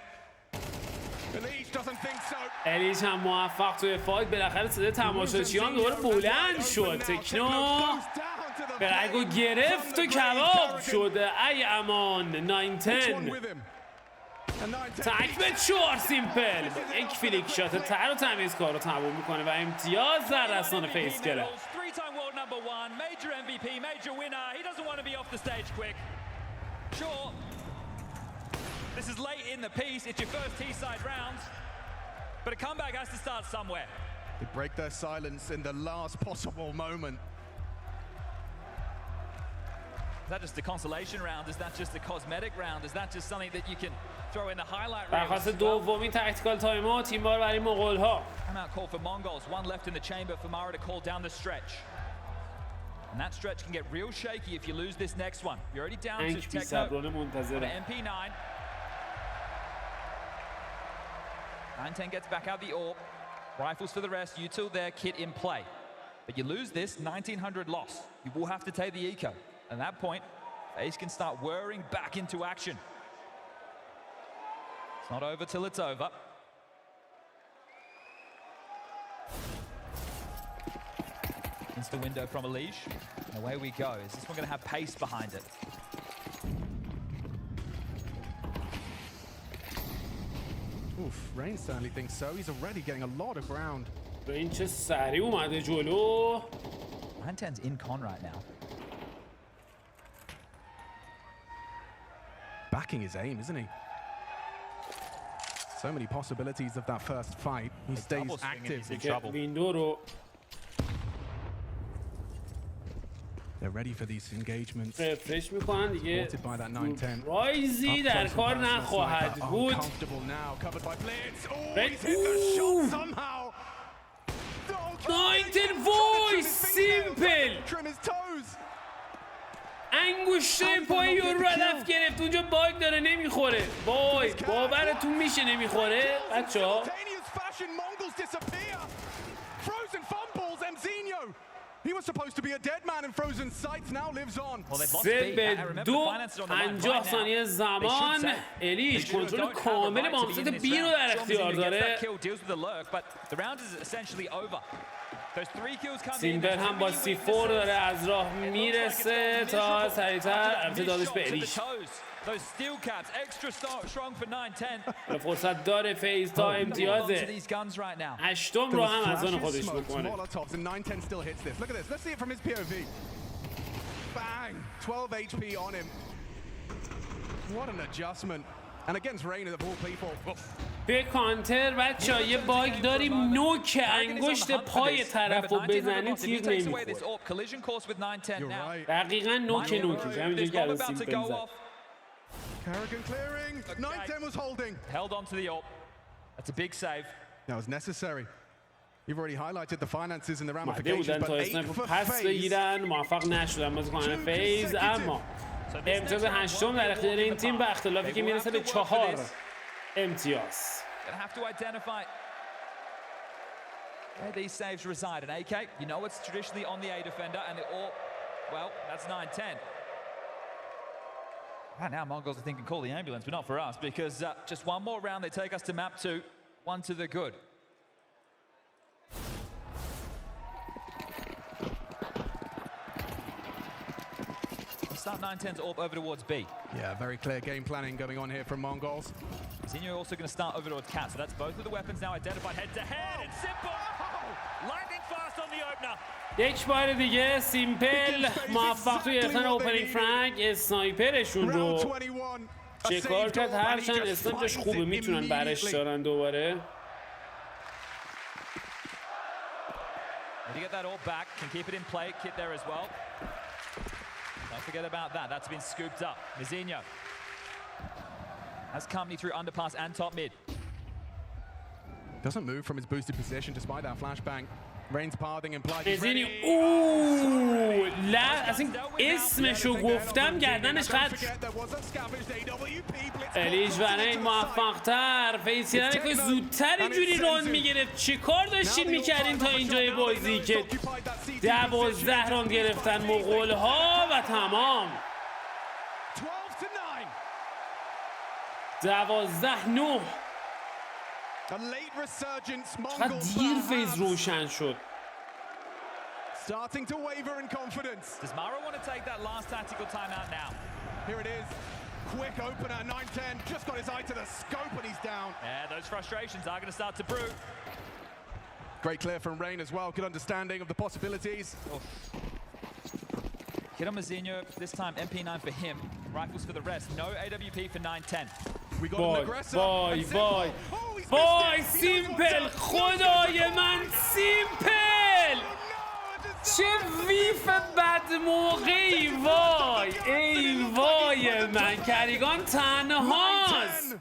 Elige doesn't think so. الیج هم موفق توی فایت. بالاخره صدای تماشاچیان دوباره بلند شد. تکنو برگو گرفت و کباب شده. ای امان. 9-10 تک به 4 سیمپل با یک فلیک شات تر و تمیز کار رو تموم میکنه و امتیاز در دستان فیز کلن. Three-time world number one, major MVP, major winner. He doesn't want to be off the stage quick. Sure, this is late in the piece. It's your first T-side round, but a comeback has to start somewhere. They break their silence in the last possible moment. Is that just a consolation round? Is that just a cosmetic round? Is that just something that you can throw in the highlight reel? درخواست دومین تاکتیکال تایم اوت این بار برای مغول‌ها. Timeout call for Mongols. One left in the chamber for Mara to call down the stretch. And that stretch can get real shaky if you lose this next one. You're already down to Techno بی‌صبرانه منتظره. MP9. 9-10 gets back out the AWP. Rifles for the rest. You two there, kit in play. But you lose this, 1900 loss. You will have to take the eco. At that point, FaZe can start whirring back into action. It's not over till it's over. Into the window from Elige. And away we go. Is this one going to have pace behind it? Oof, Rain certainly thinks so. He's already getting a lot of ground. این چه سریع اومده جلو. 910's in con right now. Backing his aim, isn't he? So many possibilities of that first fight. He stays double swing and active. he's in trouble. ویندو رو They're ready for these engagements. رفرش میکنن دیگه. Supported by that 910. رایزی Up در close کار and personal نخواهد sniper. بود. Uncomfortable now, covered by Blitz. Oh, Red- he's hit the shot Ooh. somehow. Nineteen voice, simple. Trim his toes. انگوشته پای یورو رو هدف گرفت. اونجا باگ داره نمیخوره. وای باورتون میشه نمیخوره بچه‌ها. Spontaneous fashion, Mongols disappear. Frozen fumbles, Mzinho. He was supposed to be a dead man in Frozen sights, now lives on. Well, they've lost 3 speed. به Remember, the 2 finances are on the line 50 right now. ثانیه زمان الیش کنترل کامل بامزد بی رو در اختیار داره. سیمبل هم با C4 داره از راه میرسه تا سریعتر البته دادش به الیش. فرصت داره فیز تا امتیاز هشتم رو هم از آن خودش بکنه. Molotovs and 910 still hits this. Look at this. Let's see it from his POV. Bang! 12 HP on him. What an adjustment. And against Rain of all people. به کانتر بچه‌ها یه باگ داریم نوک انگشت پای طرف رو بزنید تیر نمیخوره. You're right. دقیقا نوک نوکش همینجور که الان سیمپل زد. Karragan clearing. 910 was holding. Held on to the ult. That's a big save. That was necessary. You've already highlighted the finances and the اومده ramifications, بودن but تا 8 اسنایپر for پس FaZe. بگیرن موفق نشدن بازیکن فیز اما امتیاز هشتم در اختیار این تیم با اختلافی که میرسه به 4 امتیاز. Gonna have to identify where these saves reside. And AK, you know it's traditionally on the A defender, and it all, well, that's 910. Right now, Mongols are thinking call the ambulance, but not for us, because just one more round, they take us to map 2, one to the good. Start 910's AWP over towards B. Yeah, very clear game planning going on here from Mongols. Zinho also going to start over towards Cat, so that's both of the weapons now identified head to head. It's simple. Lightning fast on the opener. یک بار دیگه سیمپل موفق توی گرفتن اوپنینگ فرانک اسنایپرشون رو Round 21. A چه save کار کرد. goal, and he هرچند just اسنایپش finds خوبه it میتونن برش immediately. دارن دوباره. Need to get that all back, can keep it in play, Kit there as well. Don't forget about that, that's been scooped up. Mizinho has company through underpass and top mid. Doesn't move from his boosted position despite that flashbang. Rain's pathing implied. he's بزنی ready. اوه لا اصلا اسمشو گفتم گردنش Don't خط. forget there was a scavenged AWP blitz. الیش و رین موفق تر فیسیرن که زودتر اینجوری ران میگرفت. چی کار داشتین میکردین تا اینجای بازی که 12 راند گرفتن مغول ها و تمام 12-9. A late resurgence. چقدر Mongols دیر perhaps فیز روشن شد. starting to waver in confidence. Does Mara want to take that last tactical timeout now? Here it is. Quick opener, 910. Just got his eye to the scope and he's down. Yeah, those frustrations are going to start to brew. Great clear from Rain as well. Good understanding of the possibilities. Hit on Mizinho, this time MP9 for him. Rifles for the rest. No AWP for 910. We got an وای aggressor. وای and وای Simple. Oh, he's وای missed it. He knows what's سیمپل up. خدای من سیمپل چه ویف بد موقعی وای ای وای من کریگان تنهاست.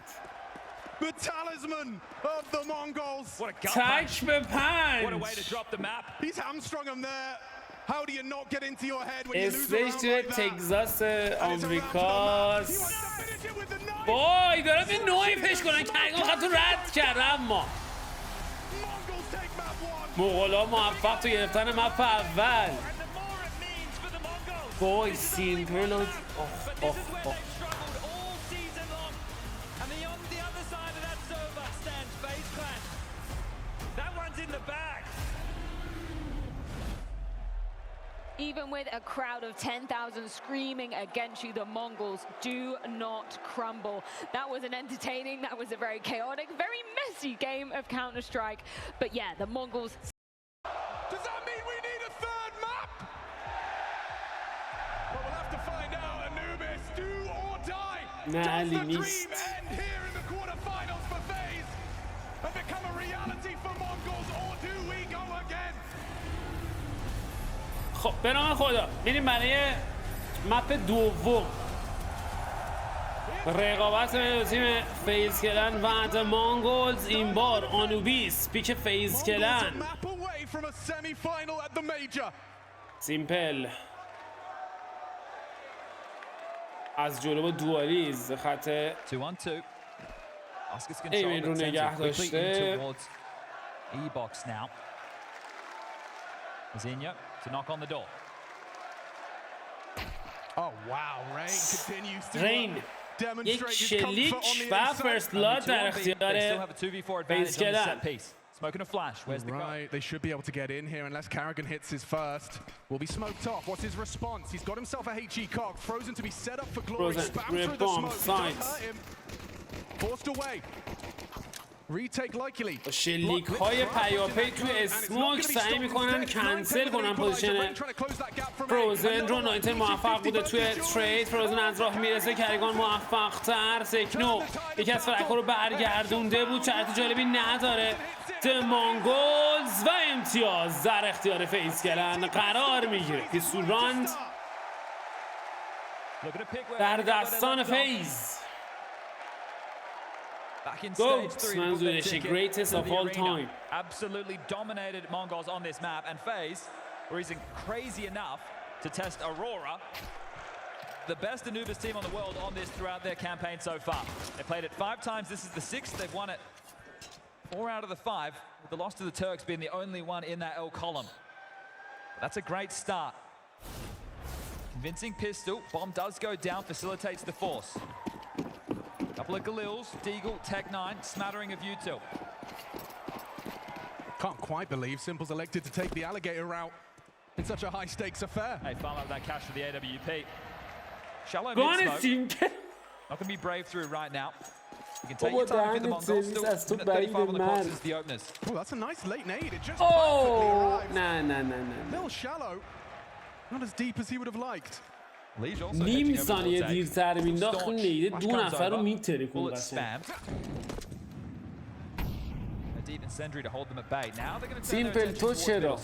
The talisman of the Mongols. What a gut punch. تک به What a way to پنج. drop the map. He's hamstrung him there. How do you not get into your head when you lose a استیج round توی like that? تگزاس And it's a round to the map. He آمریکاست. wants to finish it with the knife. وای دارم به نوعی پش کنن کریگان خط رو رد کرد اما Mongols take map 1. مغولا موفق تو گرفتن مپ اول. And the more it means for the Mongols. وای سیمپل But this is where they've struggled all season long. And on the other side of that server stands FaZe Clan. That one's in the bag. Even with a crowd of 10,000 screaming against you, the Mongols do not crumble. That was an entertaining, that was a very chaotic, very messy game of Counter-Strike. But yeah, the Mongols. Does that mean we need a third map? Well, we'll have to find out. Anubis, do or die. Does the dream end here in the quarterfinals for FaZe and become a reality for Mongols, or do we go again? خب به نام خدا میریم برای مپ دوم. رقابت بین تیم فیز کلن و د مانگولز. این بار آنوبیس پیک فیز کلن. سیمپل از جلو با دوالیز خط ایمین رو نگه داشته. رین یک شلیک و فرست بلاد در اختیار فیز کلن. Smoking a flash. Where's the right, they should be able to get in here unless Karrigan hits his first. Will be smoked off. What's his response? He's got himself a HE cock, frozen to be set up for glory. Spam through the smoke. It does hurt him. Forced away. Retake likely. شلیک های پیاپی توی اسموک سعی میکنن کنسل کنن پوزیشن فروزن رو. نایتر موفق بوده توی ترید. فروزن از راه میرسه. کریگان موفق تر. سکنو یکی از فرک‌ها رو برگردونده بود. شرط جالبی نداره. مانگولز و امتیاز در اختیار فیز کلن قرار میگیره. پیستول راند در دستان فیز. Back in stage 3, منظورش greatest of all time. Absolutely dominated Mongols on this map, and FaZe were even crazy enough to test Aurora, the best Anubis team on the world, on this throughout their campaign so far. They played it 5 times. This is the 6th. They've won it 4 out of the 5, with the loss to the Turks being the only one in that L column. That's a great start. Convincing pistol. Bomb does go down, facilitates the force. Couple of Galils, Deagle, Tech9, smattering of util. Can't quite believe Simple's elected to take the alligator route in such a high-stakes affair. Hey, farm up that cash for the AWP. Shallow mid-smoke. Not going to be brave through right now. You can take your time with the Mongols. Still 35 on the clocks as the openers. Oh, that's a nice late nade. It just perfectly arrives. نه. Little shallow. Not as deep as he would have liked. نیم ثانیه دیرتر مینداخت اون نیده 2 نفر رو میترکون قشنگ. سیمپل تو چرا؟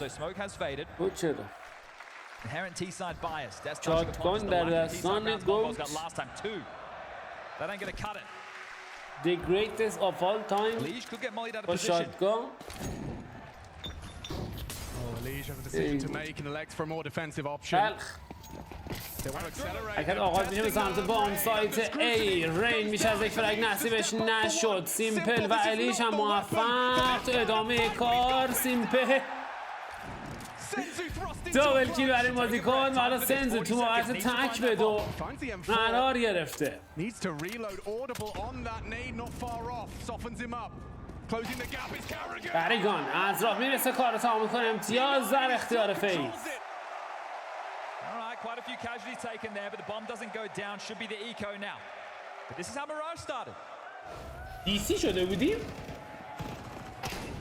شاتگان در دستان گوت. The greatest of all time با شاتگان. Leash has a decision to make and elect for a more defensive option. اگر آغاز میشه به سمت بام سایت ای. رین میشه از یک فرگ نصیبش نشد. سیمپل و الیش هم موفق تو ادامه کار. سیمپل دابل کیل برای بازیکن و حالا سنزو تو موقعیت تک به 2 قرار گرفته. کریگان از راه میرسه کار رو تمام میکنه. امتیاز در اختیار فیز. Quite a few casualties taken there, but the bomb doesn't go down. Should be the eco now. But this is how Mirage started. DC شده بودیم.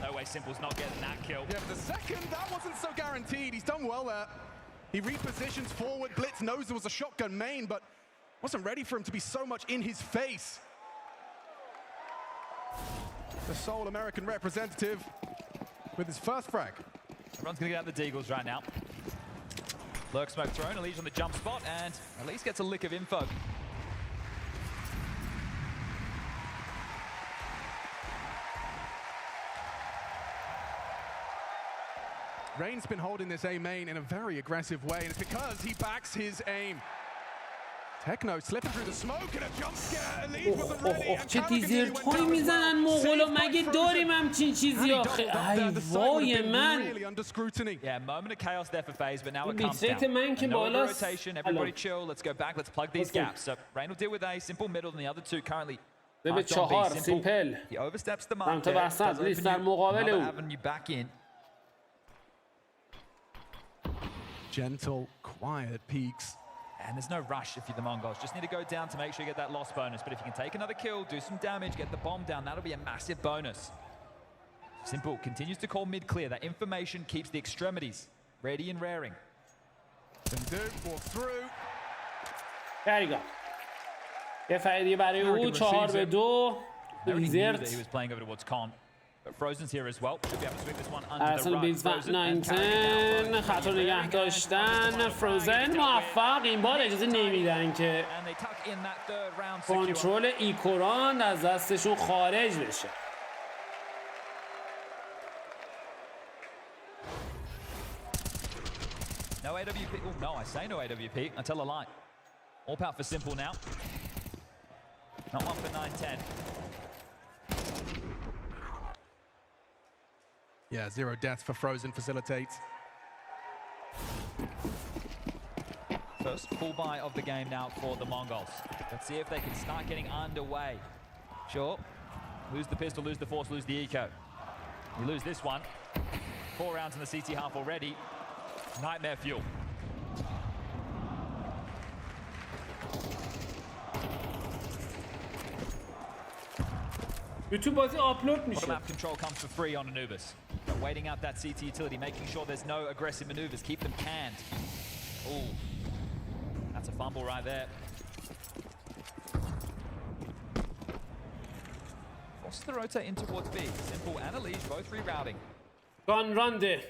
No way Simple's not getting that kill. Yeah, but the second, that wasn't so guaranteed. He's done well there. He repositions forward. Blitz knows there was a shotgun main, but wasn't ready for him to be so much in his face. The sole American representative with his first frag. Everyone's going to get out the Deagles right now. Lurk smoke thrown, Elise on the jump spot, and Elise gets a lick of info. Rain's been holding this A main in a very aggressive way, and it's because he backs his aim. Techno slipping through the smoke and a jump scare. Elise wasn't ready. چه دیزرتایی میزنن مغولا. مگه داریم همچین چیزی آخه؟ ای وای من. Yeah, moment of chaos there for FaZe, but now it comes down. من که بالاست. Everybody chill. Let's go back. Let's plug these gaps. So Rain will deal with A, Simple middle, and the other two currently. به 4 سیمپل. He oversteps the mark. سمت وسط لیست در مقابل او. Avenue back in. gentle, quiet peaks. And there's no rush if you're the Mongols. Just need to go down to make sure you get that loss bonus. But if you can take another kill, do some damage, get the bomb down, that'll be a massive bonus. Simple continues to call mid clear. That information keeps the extremities ready and raring. Senzu walks through. بریگا یه فایده برای او 4-2 He was playing over towards Con. But Frozen's here as well. Should be able to swing this one under the ارسنال right. بیلز Frozen and 19 خطر نگه داشتن فروزن موفق این بار اجازه نمیدن که And they tuck in that third round secure. کنترل ایکوران از دستشون خارج بشه. No AWP. Oh, no, I say no AWP. I tell a lie. All power for Simple now. Not one for 9-10. Yeah, 0 deaths for Frozen facilitates. First full buy of the game now for the Mongols. Let's see if they can start getting underway. Sure. Lose the pistol, lose the force, lose the eco. You lose this one. 4 rounds in the CT half already. Nightmare fuel. یوتیوب بازی آپلود Bottom میشه. map control comes for free on Anubis. But waiting out that CT utility, making sure there's no aggressive maneuvers, keep them canned. Ooh, that's a fumble right there. Forces the rotate in towards B. Simple and Elise both rerouting. گان رانده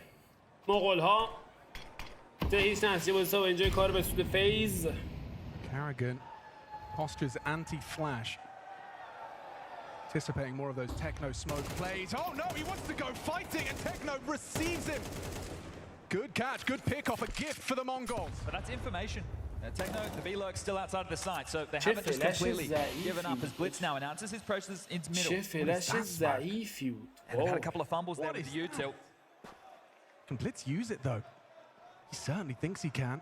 مغول ها ده هیچ نحسی بازی و اینجای کار به سود فیز. Carrigan postures anti-flash. Anticipating more of those Techno smoke plays. Oh no, he wants to go fighting and Techno receives him. Good catch, good pick off, a gift for the Mongols. But that's information. Techno, the V-Lurk's still outside of the site, so they haven't just completely given up as Blitz now announces his process into middle. چه فلش ضعیفی بود. And they've had a couple of fumbles there with the U-tilt. Can Blitz use it though? He certainly thinks he can.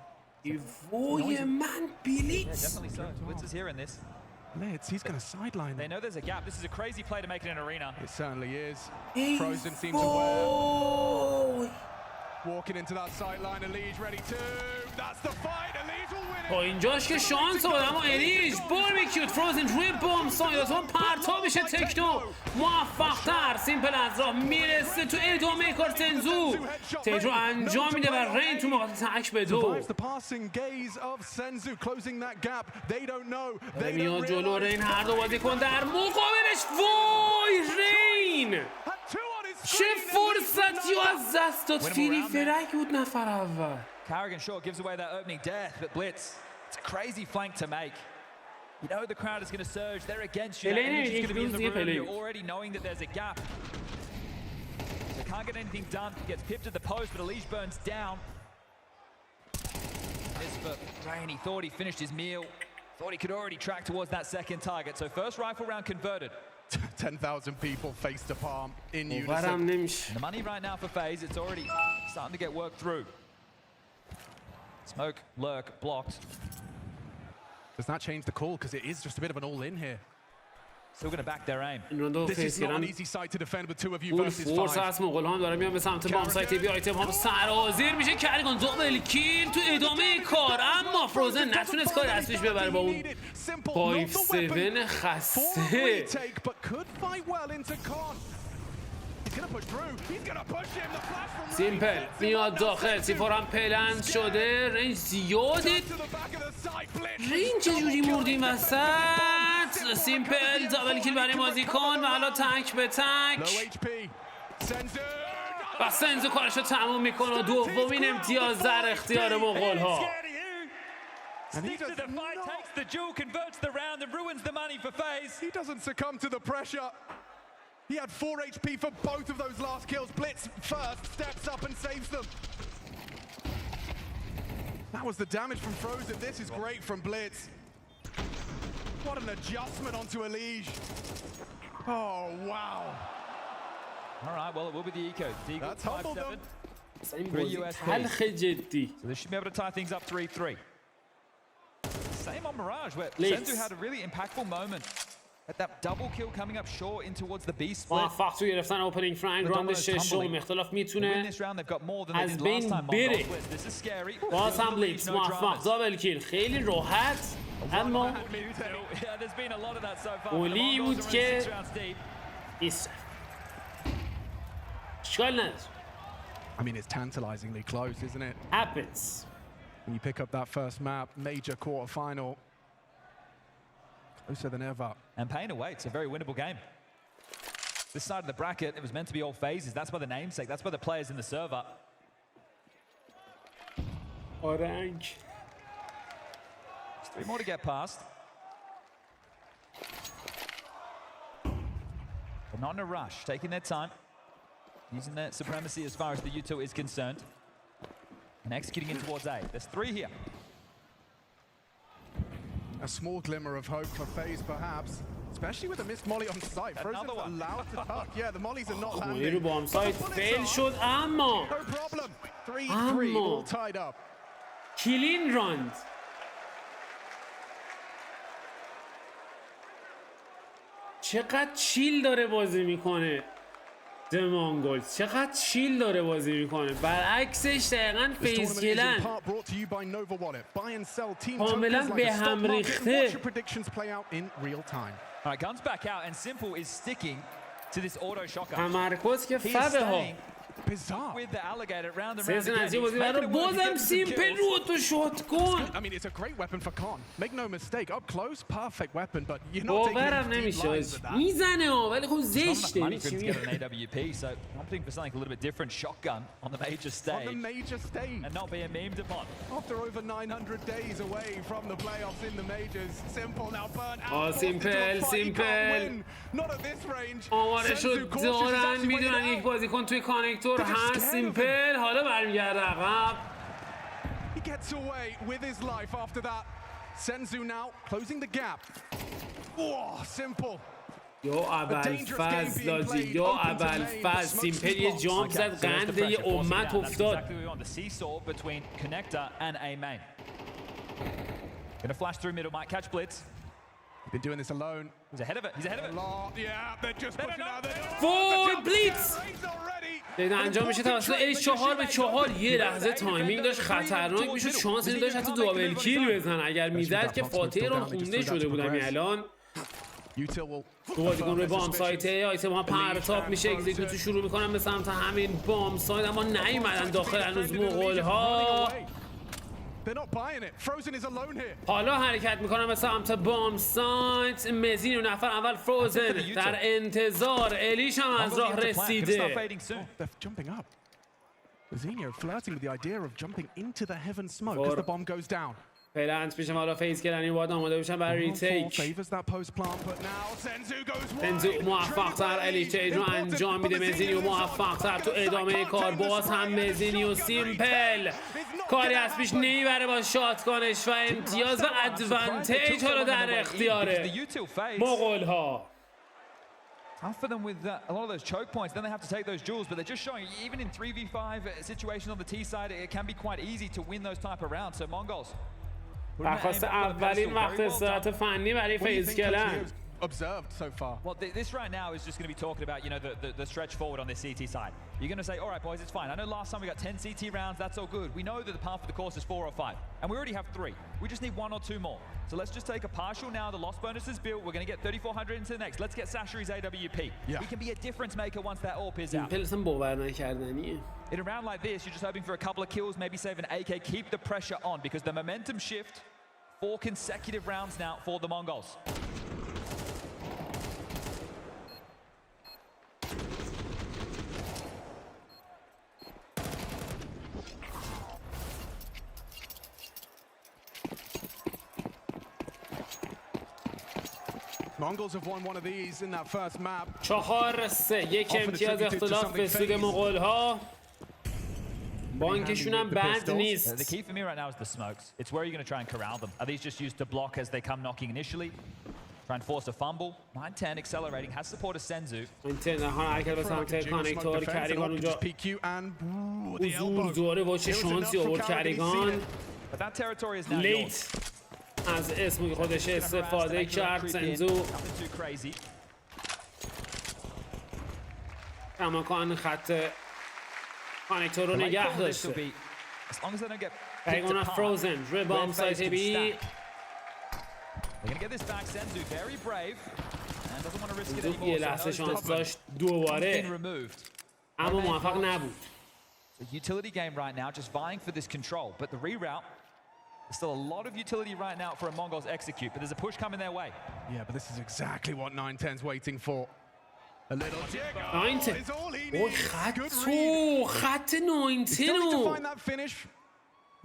وای من Yeah, بلیتز. definitely so. Blitz is here in this. Blitz, he's going to sideline They them. know there's a gap. This is a crazy play to make it an arena. It certainly is. Frozen seems aware. وای. Walking into that sideline, Elige ready to. That's the fight. Elige will win it. تا اینجاش که شانس آورد اما الیش باربیکیوت فروزن روی بام سایداتون پرتابش تکنو موفق‌تر سیمپل از راه میرسه تو ادامه کار تنزو تیجو انجام میده و رین تو مقاطع تک به 2 Survives the passing gaze of Senzu, closing that gap. They don't know. They don't میاد جلو realize. رین هر دو بازیکن در مقابلش وای رین Had 2 on his چه screen. فرصتی از دست داد فیری فرک بود نفر اول Carrigan short gives away that opening death, but Blitz, it's a crazy flank to make. You know the crowd is going to surge. They're against you. That energy is going to be in the room. You're already knowing that there's a gap. They can't get anything done. He gets pipped at the post, but Elige burns down. This for Rain. He thought he finished his meal. Thought he could already track towards that second target. So first rifle round converted. 10,000 people face to palm in باورم unison. نمیشه And the money right now for FaZe, it's already starting to get worked through. Smoke, lurk, blocked. Does that change the call? Because it is just a bit of an all-in here. Still going to back their aim. این راندو This فیس is not an کردن easy side to defend with 2 of you اون versus فورس 5. هست مغول هم داره میان به سمت بام سایت بی آیتم هم سرازیر میشه کرگان دوبل کیل تو ادامه کار اما فروزن نتونست کار دستش ببره با اون 5-7 خسته سیمپل میاد داخل سیفور هم پلند شده رنج زیاده رنج چجوری مردیم وسط سیمپل دابل کیل برای بازیکن و حالا تک به تک و سنزو کارش رو تموم میکنه و دومین امتیاز در اختیار مغول ها Sticks to the fight, takes the duel, converts the round and ruins the money for FaZe. He doesn't succumb to the pressure. He had 4 HP for both of those last kills. Blitz first steps up and saves them. That was the damage from Frozen. This is great from Blitz. What an adjustment onto Elige. Oh, wow. All right, well, it will be the eco. Deagle, That's humbled 5-7. them. این بازی تلخ جدی So they should be able to tie things up 3-3. Same on Mirage, where Leeds. Senzu had a really impactful moment. At that double kill coming up short in towards the B split. موفق تو گرفتن اوپنینگ فرانک راند ششم. اختلاف میتونه از بین بره. باز هم بلیتز موفق دابل کیل خیلی راحت، اما اولی بود که ایست. اشکال نداره. I mean, it's tantalizingly close, isn't it? Happens. When you pick up that first map, major quarterfinal, closer than ever. And paying away, it's a very winnable game. This side of the bracket, it was meant to be all phases. That's by the namesake. That's by the players in the server. Orange. There's 3 more to get past. But not in a rush, taking their time. Using their supremacy as far as the util is concerned. And executing in towards A. There's 3 here. A small glimmer of hope for FaZe, perhaps. Especially with a missed molly on site. Frozen's allowed to tuck. Yeah, the mollies are not landing. رو با هم سایت فیل شد، اما No problem. 3-3 all tied up. کلین راند. چقدر چیل داره بازی میکنه مونگولز، چقدر چیل داره بازی میکنه. برعکسش دقیقاً فیز کلن کاملا به هم ریخته. Guns back out and Simple is sticking to this auto shotgun. تمرکز که فبه ها. With the alligator round and سیزن round از یه again. بازی برای بازم سیمپل رو تو شوت کن. I mean, it's a great weapon for Khan. Make no mistake, up close, perfect weapon, but you're not taking باورم any deep نمیشه lines with that. میزنه ها، ولی خب Not enough زشته. money for him to get an AWP, so opting for something a little bit different. Shotgun on the major On stage the major stage. and not being memed upon. After over 900 days away from the playoffs in the majors, Simple now burnt out. Oh, forced into a Simple, fight he can't Simple. win. Not at this range. آمارشو Senzu cautious, he's دارن، actually میدونن waited یک out. بازیکن توی کانکتور They're just هست. scared of سیمپل حالا برمیگرده عقب. He gets away with his life after that. Senzu now closing the gap. Oh, Simple. یا ابوالفضل لاجی، یا ابوالفضل. سیمپل یه جامپ زد، قند یه امت افتاد. The seesaw between connector and A main. Gonna flash through middle, might catch blitz. He's been doing this alone. He's ahead of it. He's ahead of it. Yeah, they're just pushing out there. فول بلیتز انجام میشه توسط الیش. 4-4. یه لحظه تایمینگ داشت خطرناک میشد، شانس این داشت حتی دابل کیل بزن. اگر میزد که فاتحه رو خونده شده بودم. الان دو بازیکن روی بام سایت آیتم ها پرتاب میشه، اگزیکیوتو شروع میکنن به سمت همین بام سایت، اما نیومدن داخل هنوز مغول ها. حالا حرکت میکنن به سمت بام سایت. مزین و نفر اول فروزن در انتظار. الیش هم از راه رسیده. پلنت میشه، حالا فیز کردن باید آماده بشن برای ریتیک. سنزو موفق تر الیچیج رو انجام میده. مزینی و موفق تر تو ادامه کار. باز هم مزینی و سیمپل کاری از پیش نمیبره با شاتگانش و امتیاز و ادوانتیج حالا در اختیاره مغول ها. Tough for them with a lot of those choke points. Then they have to take those duels, but they're just showing even in 3v5 situations on the T side, it can be quite easy to win those type of rounds. So MongolZ. درخواست اولین وقت استراحت فنی برای فیز کلن. Observed so far. Well, this right now is just going to be talking about, you know, the stretch forward on this CT side. You're going to say, all right, boys, it's fine. I know last time we got 10 CT rounds. That's all good. We know that the path for the course is 4 or 5, and we already have 3. We just need 1 or 2 more. So let's just take a partial now. The loss bonus is built. We're going to get 3,400 into the next. Let's get Sashiri's AWP. Yeah. He can be a difference maker once that AWP is out. پلسم باور نکردنیه. In a round like this, you're just hoping for a couple of kills, maybe save an AK, keep the pressure on, because the momentum shift. 4 consecutive rounds now for the MongolZ. Mongols have won one of these in that first map. 4-3. یک امتیاز اختلاف به سود مغول ها. بانکشون هم بد نیست. The key for me right now is the smokes. It's where you're going to try and corral them. Are these just used to block as they come knocking initially? Try and force a fumble. 9-10 accelerating. Has support of Senzu. اینترنهان حرکت به سمت کانکتور. کریگان اونجا حضور داره با چه شانسی آورد کریگان. But that territory is now لیت yours. از اسم خودش استفاده کرد. سنزو کماکان خط کانکتور رو نگه داشته. پیگونا فروزن روی بام سایت بی. سنزو یه لحظه شانس داشت دوباره اما موفق نبود. The utility game right now, just vying for this control, but the reroute, there's still a lot of utility right now for a MongolZ execute, but there's a push coming their way. Yeah, but this is exactly what 910's waiting for. A little Deagle. 910. Is all he اوه needs. خط Still need to 910 find that finish.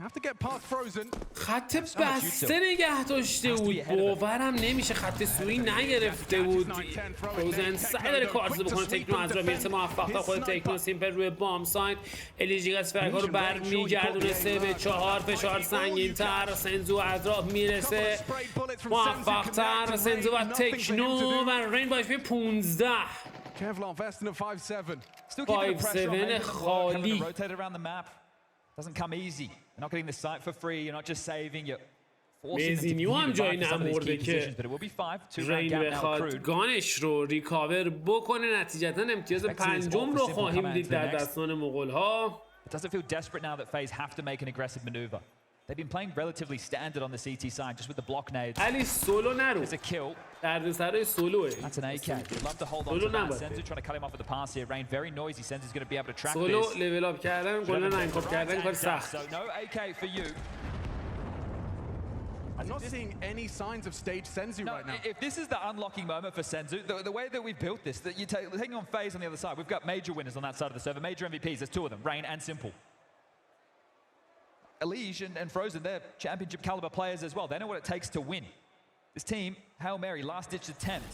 Have to get past Frozen. خط بسته نگه داشته بود. باورم نمیشه خط سوری نگرفته بود. فروزن سعی داره کارزو بکنه. تکنو از را میرسه موفق تا خود تکنو سیمپل روی بام ساین. الیجیگاس فرقا رو برمیگردونه 3-4 فشار سنگین تر. سنزو از راه میرسه موفق تر. سنزو و تکنو و رین باش به 15. Kevlar vesting of 5-7. 5-7 خالی. Doesn't come easy. You're not getting the site for free. You're not just saving. You're مزینیو هم جایی نمورده که رین بخواد گانش رو ریکاور بکنه. نتیجتا امتیاز پنجم رو خواهیم دید در دستان مغول‌ها. It doesn't feel desperate now that FaZe have to make an aggressive maneuver. They've been playing relatively standard on the CT side, just with the block nades. علی سولو نرو. There's a kill. دردسرای سولوه. That's an AK. You'd love to hold on to that. Senzu trying to cut him off with the pass here. Rain very noisy. Senzu's going to be able to track this. سولو لول اپ کردن، گل نانکاپ کردن کار سخت. So no AK for you. I'm not seeing any signs of stage Senzu right now. If this is the unlocking moment for Senzu, the way that we've built this, that you're taking on FaZe on the other side, we've got major winners on that side of the server, major MVPs. There's two of them, Rain and Simple. Elige and Frozen, they're championship caliber players as well. They know what it takes to win. This team, Hail Mary, last-ditch attempt.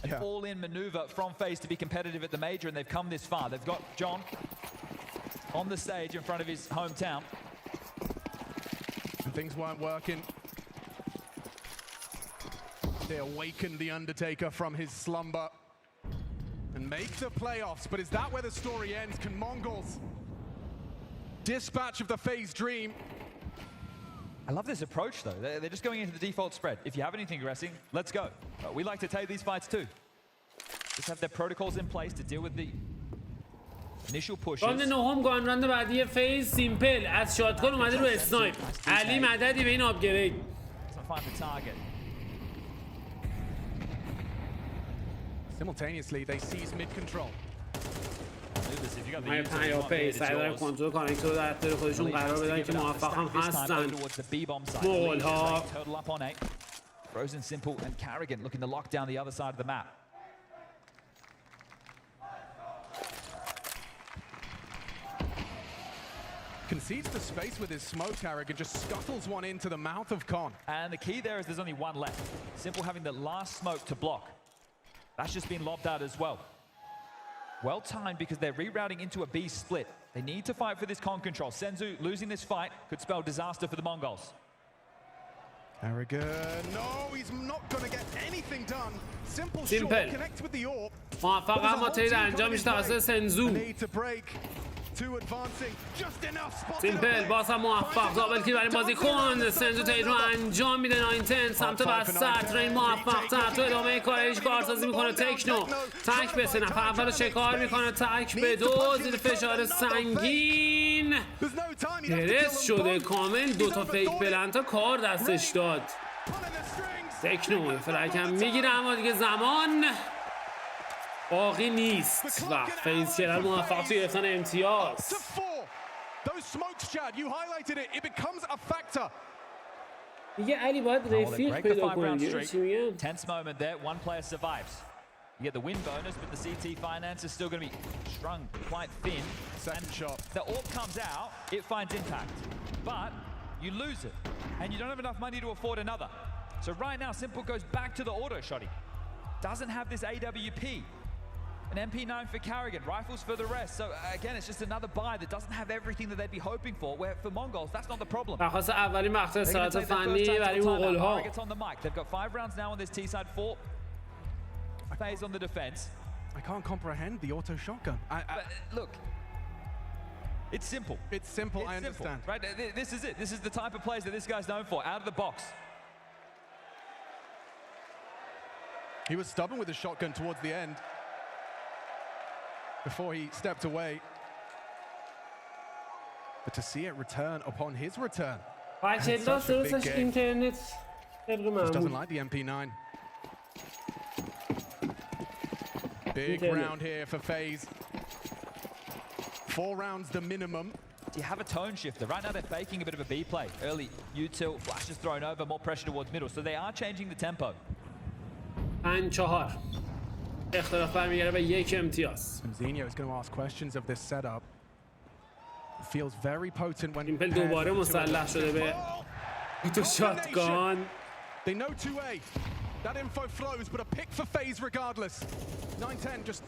An all-in maneuver from FaZe to be competitive at the major, and they've come this far. They've got John on the stage in front of his hometown. And things weren't working. They awakened the Undertaker from his slumber and make the playoffs. But is that where the story ends? Can MongolZ dispatch of the FaZe dream? I love this approach, though. They're just going into the default spread. If you have anything aggressing, let's go. We like to take these fights too. Just have their protocols in place to deal with the initial pushes. راند نهم گان راند بعدی فیز سیمپل از شاتگان اومده رو اسنایپ. علی مددی به این آپگرید. Doesn't find the target. Simultaneously, they seize mid-control. مای پیاپی سعی دارن کنترل کانکتور رو در اختیار خودشون قرار بدن که موفق هم هستن مغول‌ها. Frozen, Simple and Carrigan looking to lock down the other side of the map. Concedes the space with his smoke. Carrigan just scuttles one into the mouth of Con. And the key there is there's only one left. Simple having the last smoke to block. That's just been lobbed out as well. Well timed because they're rerouting into a B split. They need to fight for this con control. Senzu losing this fight could spell disaster for the MongolZ. Carrigan, no, he's not going to get anything done. Simple short, connects with the orb. موفق اما ترید انجام میشه توسط سنزو. سیمپل باز هم موفق دابل کیل برای بازیکن. سنزو ترید رو انجام میده. 910 سمت وسط. رین موفق تر تو ادامه کارش کارسازی میکنه. تکنو تک به 3 نفر اول رو شکار میکنه. تک به 2 زیر فشار سنگین پرس شده کامل. 2 تا فیک پلنتا کار دستش داد. تکنو فرک هم میگیره اما دیگه زمان باقی نیست و فیز کلر موفق توی گرفتن امتیاز. دیگه علی باید رفیق پیدا کنیم. چی میگم؟ Tense moment there, one player survives. You get the win bonus, but the CT finance is still going to be strung quite thin. Second shot. The orb comes out, it finds impact, but you lose it, and you don't have enough money to afford another. So right now, Simple goes back to the auto shotty. Doesn't have this AWP. An MP9 for Carrigan, rifles for the rest. So again, it's just another buy that doesn't have everything that they'd be hoping for. Where for MongolZ, that's not the problem. درخواست اولین مقطع استراحت فنی برای مغول‌ها. Gets on the mic. They've got 5 rounds now on this T side. 4 FaZe on the defense. I can't comprehend the auto shotgun. But look, it's simple. It's simple. I understand. Right? This is it. This is the type of plays that this guy's known for. Out of the box. He was stubborn with the shotgun towards the end before he stepped away. But to see it return upon his return. بچه درستش اینترنت طبق Just doesn't معمول. like the MP9. Big Internet. round here for FaZe. 4 rounds the minimum. Do you have a tone shifter? Right now they're faking a bit of a B play. Early util, flash is thrown over, more pressure towards middle. So they are changing the tempo. 5-4 اختلاف برمیگرده به 1 امتیاز. Zinho is going to ask questions of this setup. It feels very potent when ایمپل paired دوباره with the two مسلح of شده به them. تو شاتگان. They know 2A. That info flows, but a pick for FaZe regardless. 9-10 just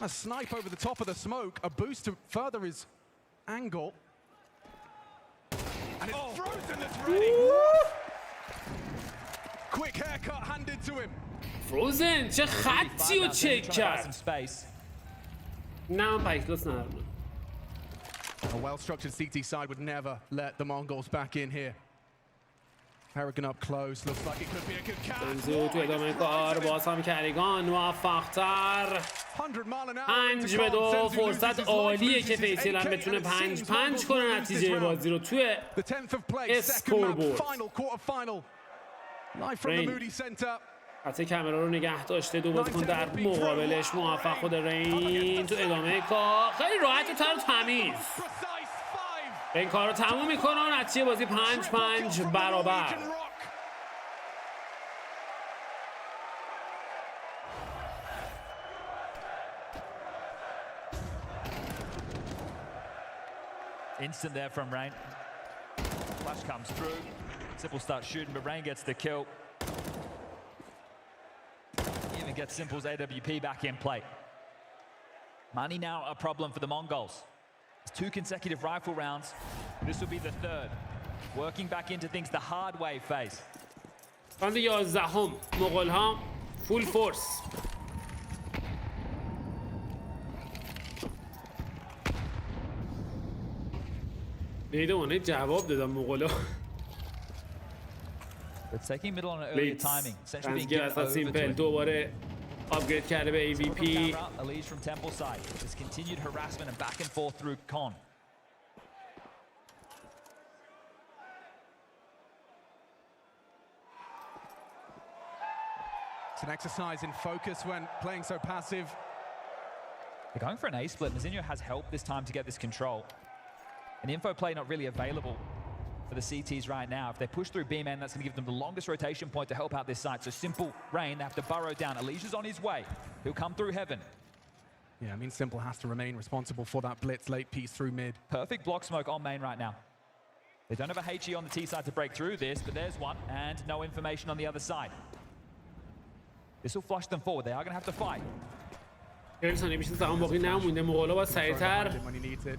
a snipe over the top of the smoke, a boost to further his angle. And it's frozen, it's ready. Quick haircut handed to him. فروزن چه خطی رو چک Some کرد. space. نه من پایکلوس ندارم. A well-structured CT side would never let the Mongols back in here. Paragon up close, looks like it could be a good catch. بنزو تو ادامه کار باز هم کریگان موفق‌تر. 100 mile an hour. 5-2 فرصت عالیه که فیزکلن بتونه 5-5 کنه نتیجه بازی رو توی The 10th of play, second scoreboard. map, final, quarter-final. Live from the Rain. Moody Center. حتی کامرا رو نگه داشته دو بازیکن در مقابلش موفق خود رین تو ادامه کار خیلی راحت و تر و تمیز Precise 5. این کار رو تموم میکنه و نتیجه بازی 5-5 برابر. Instant there from Rain. Flash comes through. Simple starts shooting, but Rain gets the kill. Even gets Simple's AWP back in play. Money now a problem for the Mongols. It's 2 consecutive rifle rounds. This will be the 3rd. Working back into things the hard way, FaZe. راند 11 مغول ها فول فورس. نیدونه جواب دادم مغولا. It's taking middle on an earlier timing. Essentially being تنزگیر given اساس over سیمپل to him. دوباره آپگرید کرده به AVP. Elise from Temple side. This continued harassment and back and forth through Con. It's an exercise in focus when playing so passive. They're going for an A split. Mazinho has helped this time to get this control. An info play not really available for the CTs right now. If they push through B-man, that's going to give them the longest rotation point to help out this side. So Simple, Rain, they have to burrow down. Alicia's on his way. He'll come through heaven. Yeah, I mean, Simple has to remain responsible for that blitz late piece through mid. Perfect block smoke on main right now. They don't have a HE on the T side to break through this, but there's one, and no information on the other side. This will flush them forward. They are going to have to fight. 40 ثانیه بیشتر زمان باقی نمونده. مغولا باید سریعتر When he needs it.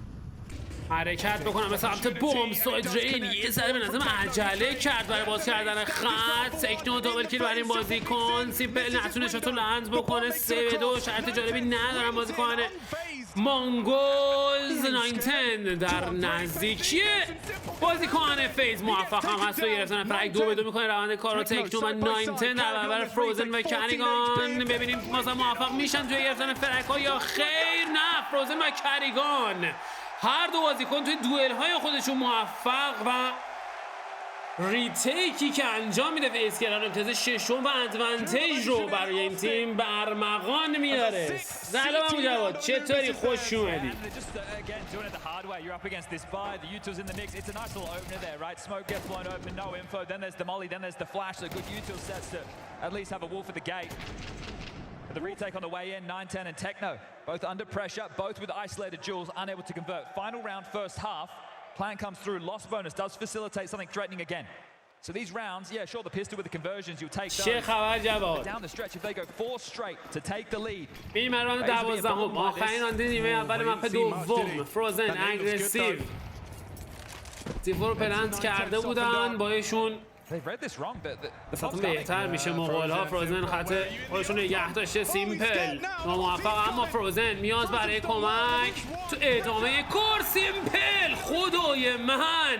حرکت بکنم به سمت بوم ساید رین. یه ذره به نظرم عجله کرد برای باز کردن خط. تکنو دابل کیل برای این بازیکن. سیمپل نتونه شاتو لنز بکنه. 3-2 شرط جالبی ندارن بازیکن مونگولز. 9-10 در نزدیکی بازیکن فیز موفق هم هست و گرفتن فرق 2-2 میکنه روند کار رو. تکنو و 9-10 در برابر فروزن و کریگان. ببینیم مثلا موفق میشن توی گرفتن فرق ها یا خیر. نه، فروزن و کریگان هر دو بازیکن توی دوئل های خودشون موفق و ریتیکی که انجام میده فیز کردن امتیاز 6 و ادوانتیج رو برای این تیم برمغان میاره. سلام عمو جواد، چطوری؟ خوش اومدی. You're up against this buy. The Util's in the mix. It's a nice little opener there, right? Smoke gets blown open, no info. Then there's the molly, then there's the flash. So good Util sets to at least have a wolf at the gate. But the retake on the way in, 9-10 and Techno, both under pressure, both with isolated duels, unable to convert. Final round, first half. Plan comes through. Lost bonus does facilitate something threatening again. So these rounds, yeah, sure, the pistol with the conversions, you'll take those. چه خبر جواد؟ Down the stretch, if they go 4 straight to take the lead. این راند 12 آخرین راند نیمه اول مپ دوم. فروزن اگریسیو تیفو رو پلنت کرده بودن با ایشون They've read this wrong. The اصلا بهتر میشه مغول ها. فروزن خط خودشون نگه داشته. سیمپل ناموفق، اما فروزن میاد برای کمک تو ادامه کار. سیمپل خدای من،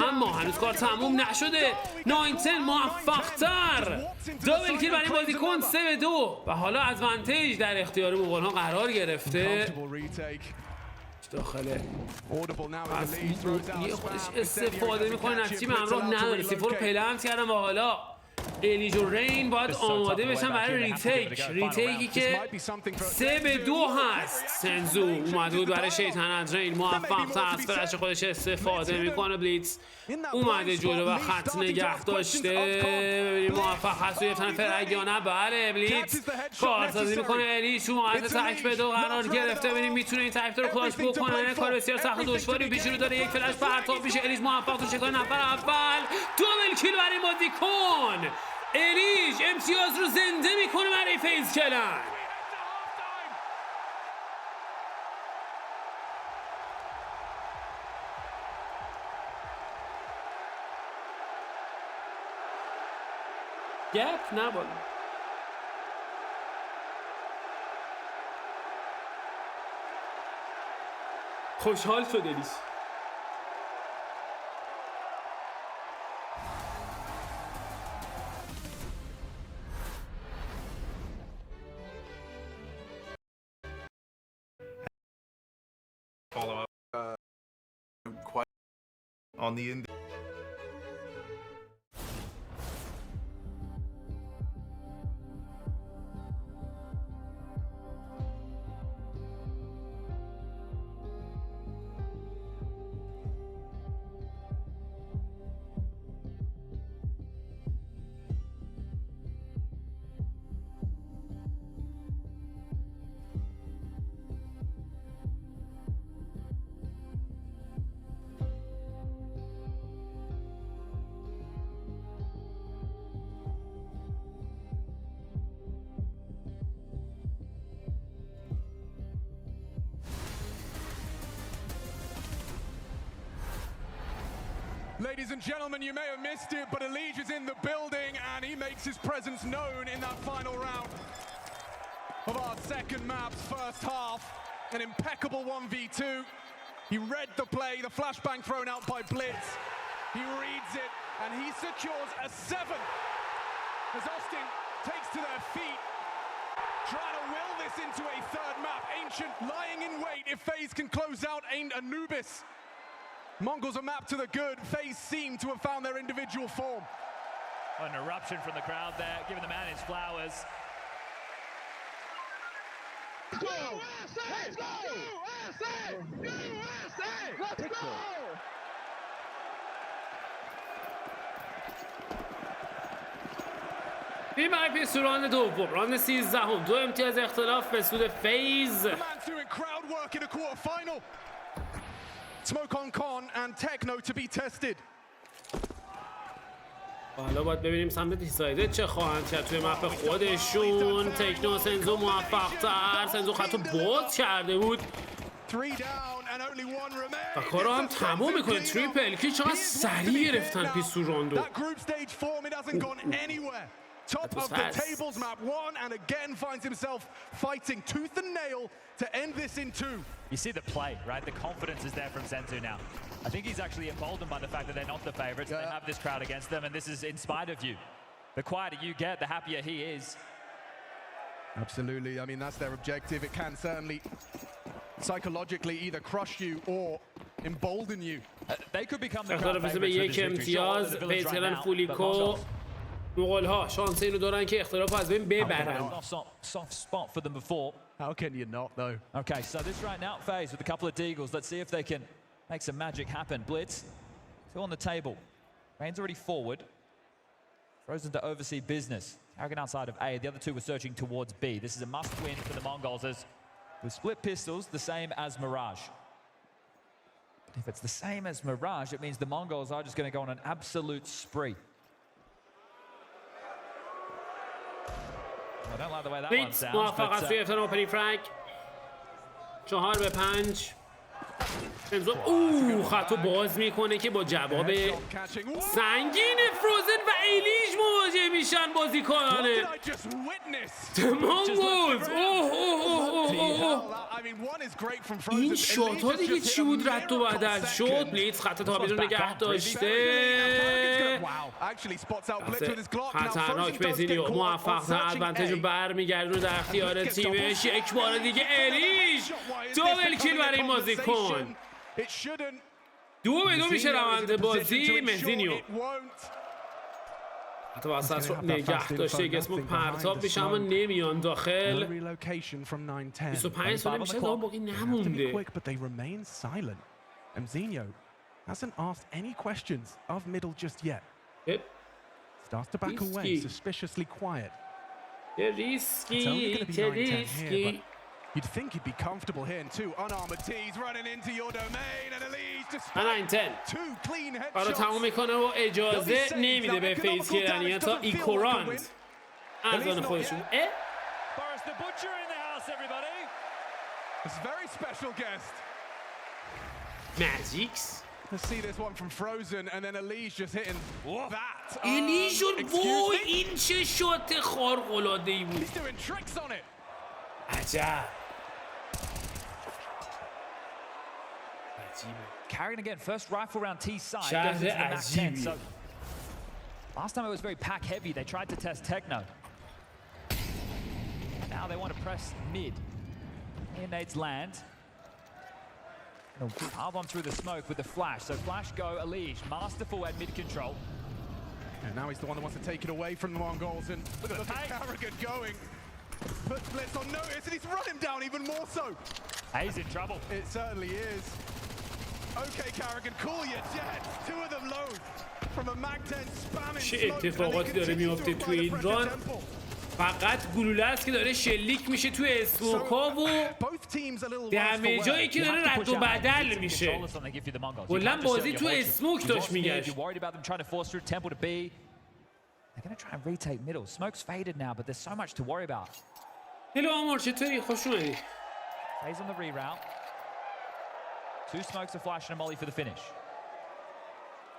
اما هنوز کار تموم نشده. 9-10 موفق تر. دابل کیل برای بازیکن 3-2 و حالا ادوانتیج در اختیار مغول ها قرار گرفته. داخله از خودش استفاده میکنه، از تیم همراه نداره. سیفو رو پلنت کردم و حالا الیج و رین باید آماده بشن برای ریتیکی که 3-2 هست. سنزو اومده بود برای شیطنت. رین موفق تر از فرش خودش استفاده میکنه. بلیتز اومده جلو و خط نگه داشته. ببینیم موفق هست و یه تن فرگ یا نه. بله بلیتز کارسازی میکنه. الیج تو موقعیت تک به 2 قرار گرفته. ببینیم میتونه این تک رو کلاش بکنه. کار بسیار سخت و دشواری پیش رو داره. یک فلش پرتاب میشه. الیج موفق تو شکار نفر اول. دوبل کیل برای بازیکن. الیج امتیاز رو زنده میکنه برای فیز کلن. گپ نبود. خوشحال شد الیج. Follow up quite on the end. Ladies and gentlemen, you may have missed it, but Elige is in the building and he makes his presence known in that final round of our second map's first half. An impeccable 1v2. He read the play, the flashbang thrown out by Blitz. He reads it and he secures a 7 as Austin takes to their feet, trying to will this into a third map. Ancient lying in wait if FaZe can close out Anubis. MongolZ a map to the good. FaZe seem to have found their individual form. An eruption from the crowd there, giving the man his flowers. Let's go! Let's go! Let's go! این برای پیش راند دوم، راند 13 هم 2 امتیاز اختلاف به سود فیز. Smoke on Con and Techno to be tested. حالا باید ببینیم سمت دیسایدد چه خواهند کرد توی مپ خودشون. تکنو سنزو موفق تر. سنزو خطو باز کرده بود و کارو هم تموم میکنه. تریپل که چقدر سریع گرفتن پیستو راندو. Top of the tables map 1 and again finds himself fighting tooth and nail to end this in 2. You see the play, right? The confidence is there from Senzu now. I think he's actually emboldened by the fact that they're not the favorites. They have this crowd against them, and this is in spite of you. The quieter you get, the happier he is. Absolutely. I mean, that's their objective. It can certainly psychologically either crush you or embolden you. They could become the crowd favorites with this victory. Sure, مغول ها شانس اینو دارن که اختلاف از بین ببرن. Soft spot for them before. How can you not though? Okay, so this right now phase with a couple of Deagles. Let's see if they can make some magic happen. Blitz, 2 on the table. Rain's already forward. Frozen to oversee business. Arrogant outside of A. The other 2 were searching towards B. This is a must-win for the MongolZ. With split pistols, the same as Mirage. If it's the same as Mirage, it means the Mongols are just going to go on an absolute spree. I don't like the way that one sounds. موفق است توی افتان اوپنینگ فرانک. 4-5. خطو باز میکنه که با جواب سنگین فروزن ایلیش مواجه میشن بازیکنان مونگولز. این شات ها دیگه چی بود؟ رد و بدل شد. بلیتز خط تابی رو نگه داشته. خطرناک بزینیو موفق تر ادوانتج رو برمیگردونه در اختیار تیمش. یک بار دیگه الیش دوبل کیل برای این بازیکن. 2-2 میشه روند بازی. مزینیو حتی وسط رو نگه داشته. یک اسمو پرتاب میشه اما نمیان داخل. 25 ثانیه میشه دام باقی نمونده. hasn't asked any questions of middle just yet. Starts to back away, suspiciously quiet. ریسکی. You'd think he'd be comfortable here in two unarmored T's running into your domain and Elise just two clean برای headshots. تمام میکنه و اجازه نمیده به فیز کلنی تا ایکوراند از آن خودشون. It's a very special guest. ماجیکس. Let's see this one from Frozen and then Elise just hitting that. ایلیشون وای این چه شات خارق‌العاده‌ای بود. He's doing tricks on it. عجب. Carrying again, first rifle round T side goes شهر into the Mac 10. عجیبی. So last time it was very pack heavy. They tried to test Techno. Now they want to press mid. Here nades land. Albon through the smoke with the flash. So flash go, Elige, masterful at mid control. And now he's the one that wants to take it away from the Mongols. And look at Carragher going. Puts Blitz on notice and he's run him down even more so. He's in trouble. It certainly is. Okay, Carragher, cool your jets. Two of them low from a Mag 10 spamming چه smoke. اتفاقاتی داره میفته تو این ران. فقط گلوله است که داره شلیک میشه تو اسموکا و به جایی که داره رد و بدل میشه. کلا بازی تو اسموک داشت میگشت. They're going to try and retake middle. Smoke's faded now, but there's so much to worry about. هلو آمار چطوری؟ خوش اومدی. FaZe on the reroute. Two smokes, a flash, and a molly for the finish.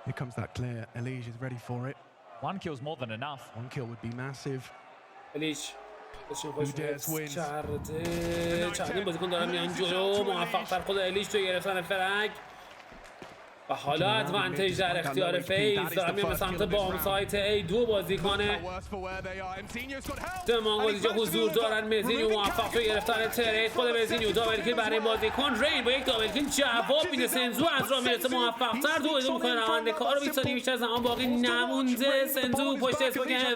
Here comes that clear. Elige is ready for it. One kill's more than enough. One kill would be massive. الیش چرده بازیکن دارن میان جلو. موفق تر خود الیش تو گرفتن فرنگ و حالا ادوانتیج در اختیار فیز. دارن میان به سمت بام سایت ای. دو بازیکن مونگولز اینجا حضور دارن. مزینیو موفق تو گرفتن ترید. خود مزینیو دابل کیل برای بازیکن. رین با یک دابل کیل جواب میده. سنزو از راه میرسه موفق تر. 2-2 میکنه روند کار رو. 20 ثانیه بیشتر از زمان باقی نمونده. سنزو پشت اسموک هیون.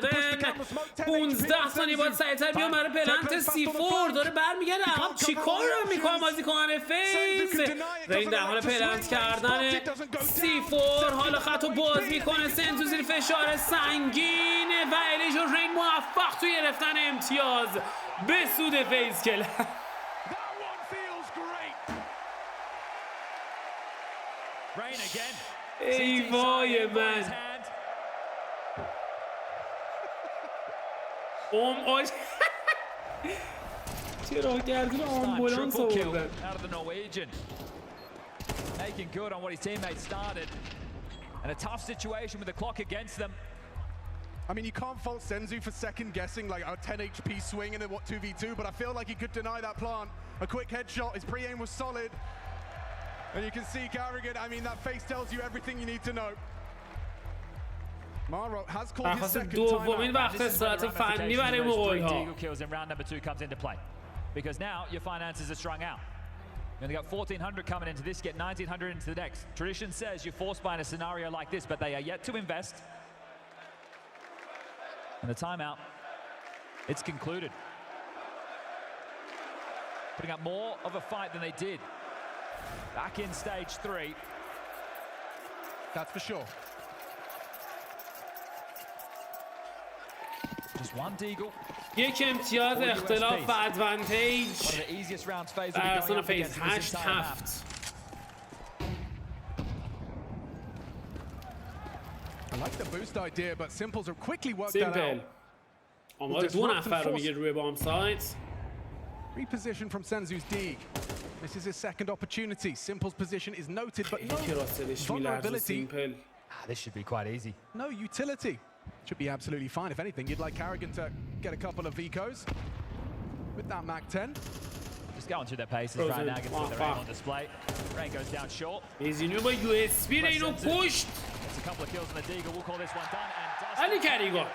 15 ثانیه باید سریعتر بیان برای پلنت C4. داره برمیگرده عقب. چیکار رو میکنه بازیکن فیز؟ رین در حال پلنت کردن C4. حالا خطو باز میکنه. سنزو زیر فشار سنگینه و الیش و رین موفق تو گرفتن امتیاز به سود فیز کلن. ای وای من. چرا گردون آمبولانس آوردن. Making good on what his teammates started. And a tough situation with the clock against them. I mean, you can't fault Senzu for second guessing like a 10 HP swing and a 2v2, but I feel like he could deny that plant. A quick headshot, his pre-aim was solid. And you can see Carragher, I mean, that face tells you everything you need to know. Maro has called his second دومین timeout. وقت استراحت فنی برای مغول‌ها. Deagle kills in round number 2 comes into play. Because now your finances are strung out. You only got 1,400 coming into this, get 1,900 into the next. Tradition says you're forced by in a scenario like this, but they are yet to invest. And the timeout, it's concluded. Putting up more of a fight than they did back in stage 3. That's for sure. Just one Deagle. یک امتیاز اختلاف و ادوانتیج در اصلا فیز 8-7. I like the boost idea, but Simples have quickly worked that سیمپل out. آمار 2 نفر رو میگه روی بام سایت. Reposition from Senzu's Deagle. This is his second opportunity. Simple's position is noted, but no که راستلش میلرزه vulnerability. سیمپل. This should be quite easy. No utility. Should be absolutely fine. If anything, you'd like Carrigan to get a couple of Vicos with that Mac 10. Just going through their paces right now, gets their aim on display. Rain goes down short. میزینیو با یو اس بی اینو کشت. Gets a couple of kills on the Deagle. We'll call this one done. And علی کریگان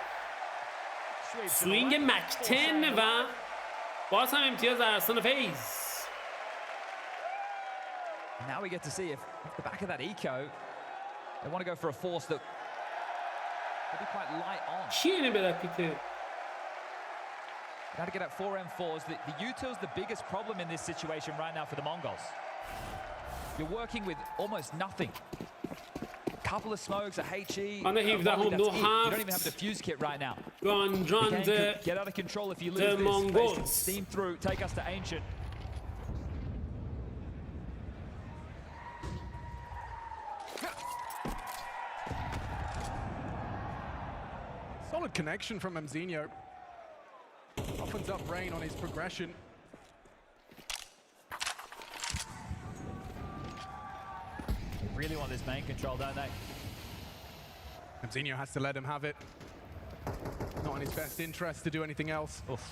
سوینگ مک 10 و باز هم امتیاز در استان فیز. now we get to see if the back of that eco, they want to go for a force that will be quite light on. چی اینه برد پیته؟ Got to get at 4M4s. The util's the biggest problem in this situation right now for the Mongols. You're working with almost nothing. Couple of smokes, a HE. On the heave, that home, no you don't even half. have a defuse kit right now. Run, The game could get out of control if you lose this. Mongols. FaZe can steam through, take us to Ancient. Solid connection from Mzinho. Opens up Rain on his progression. They really want this main control, don't they? Mzinho has to let him have it. Not in his best interest to do anything else. Oof.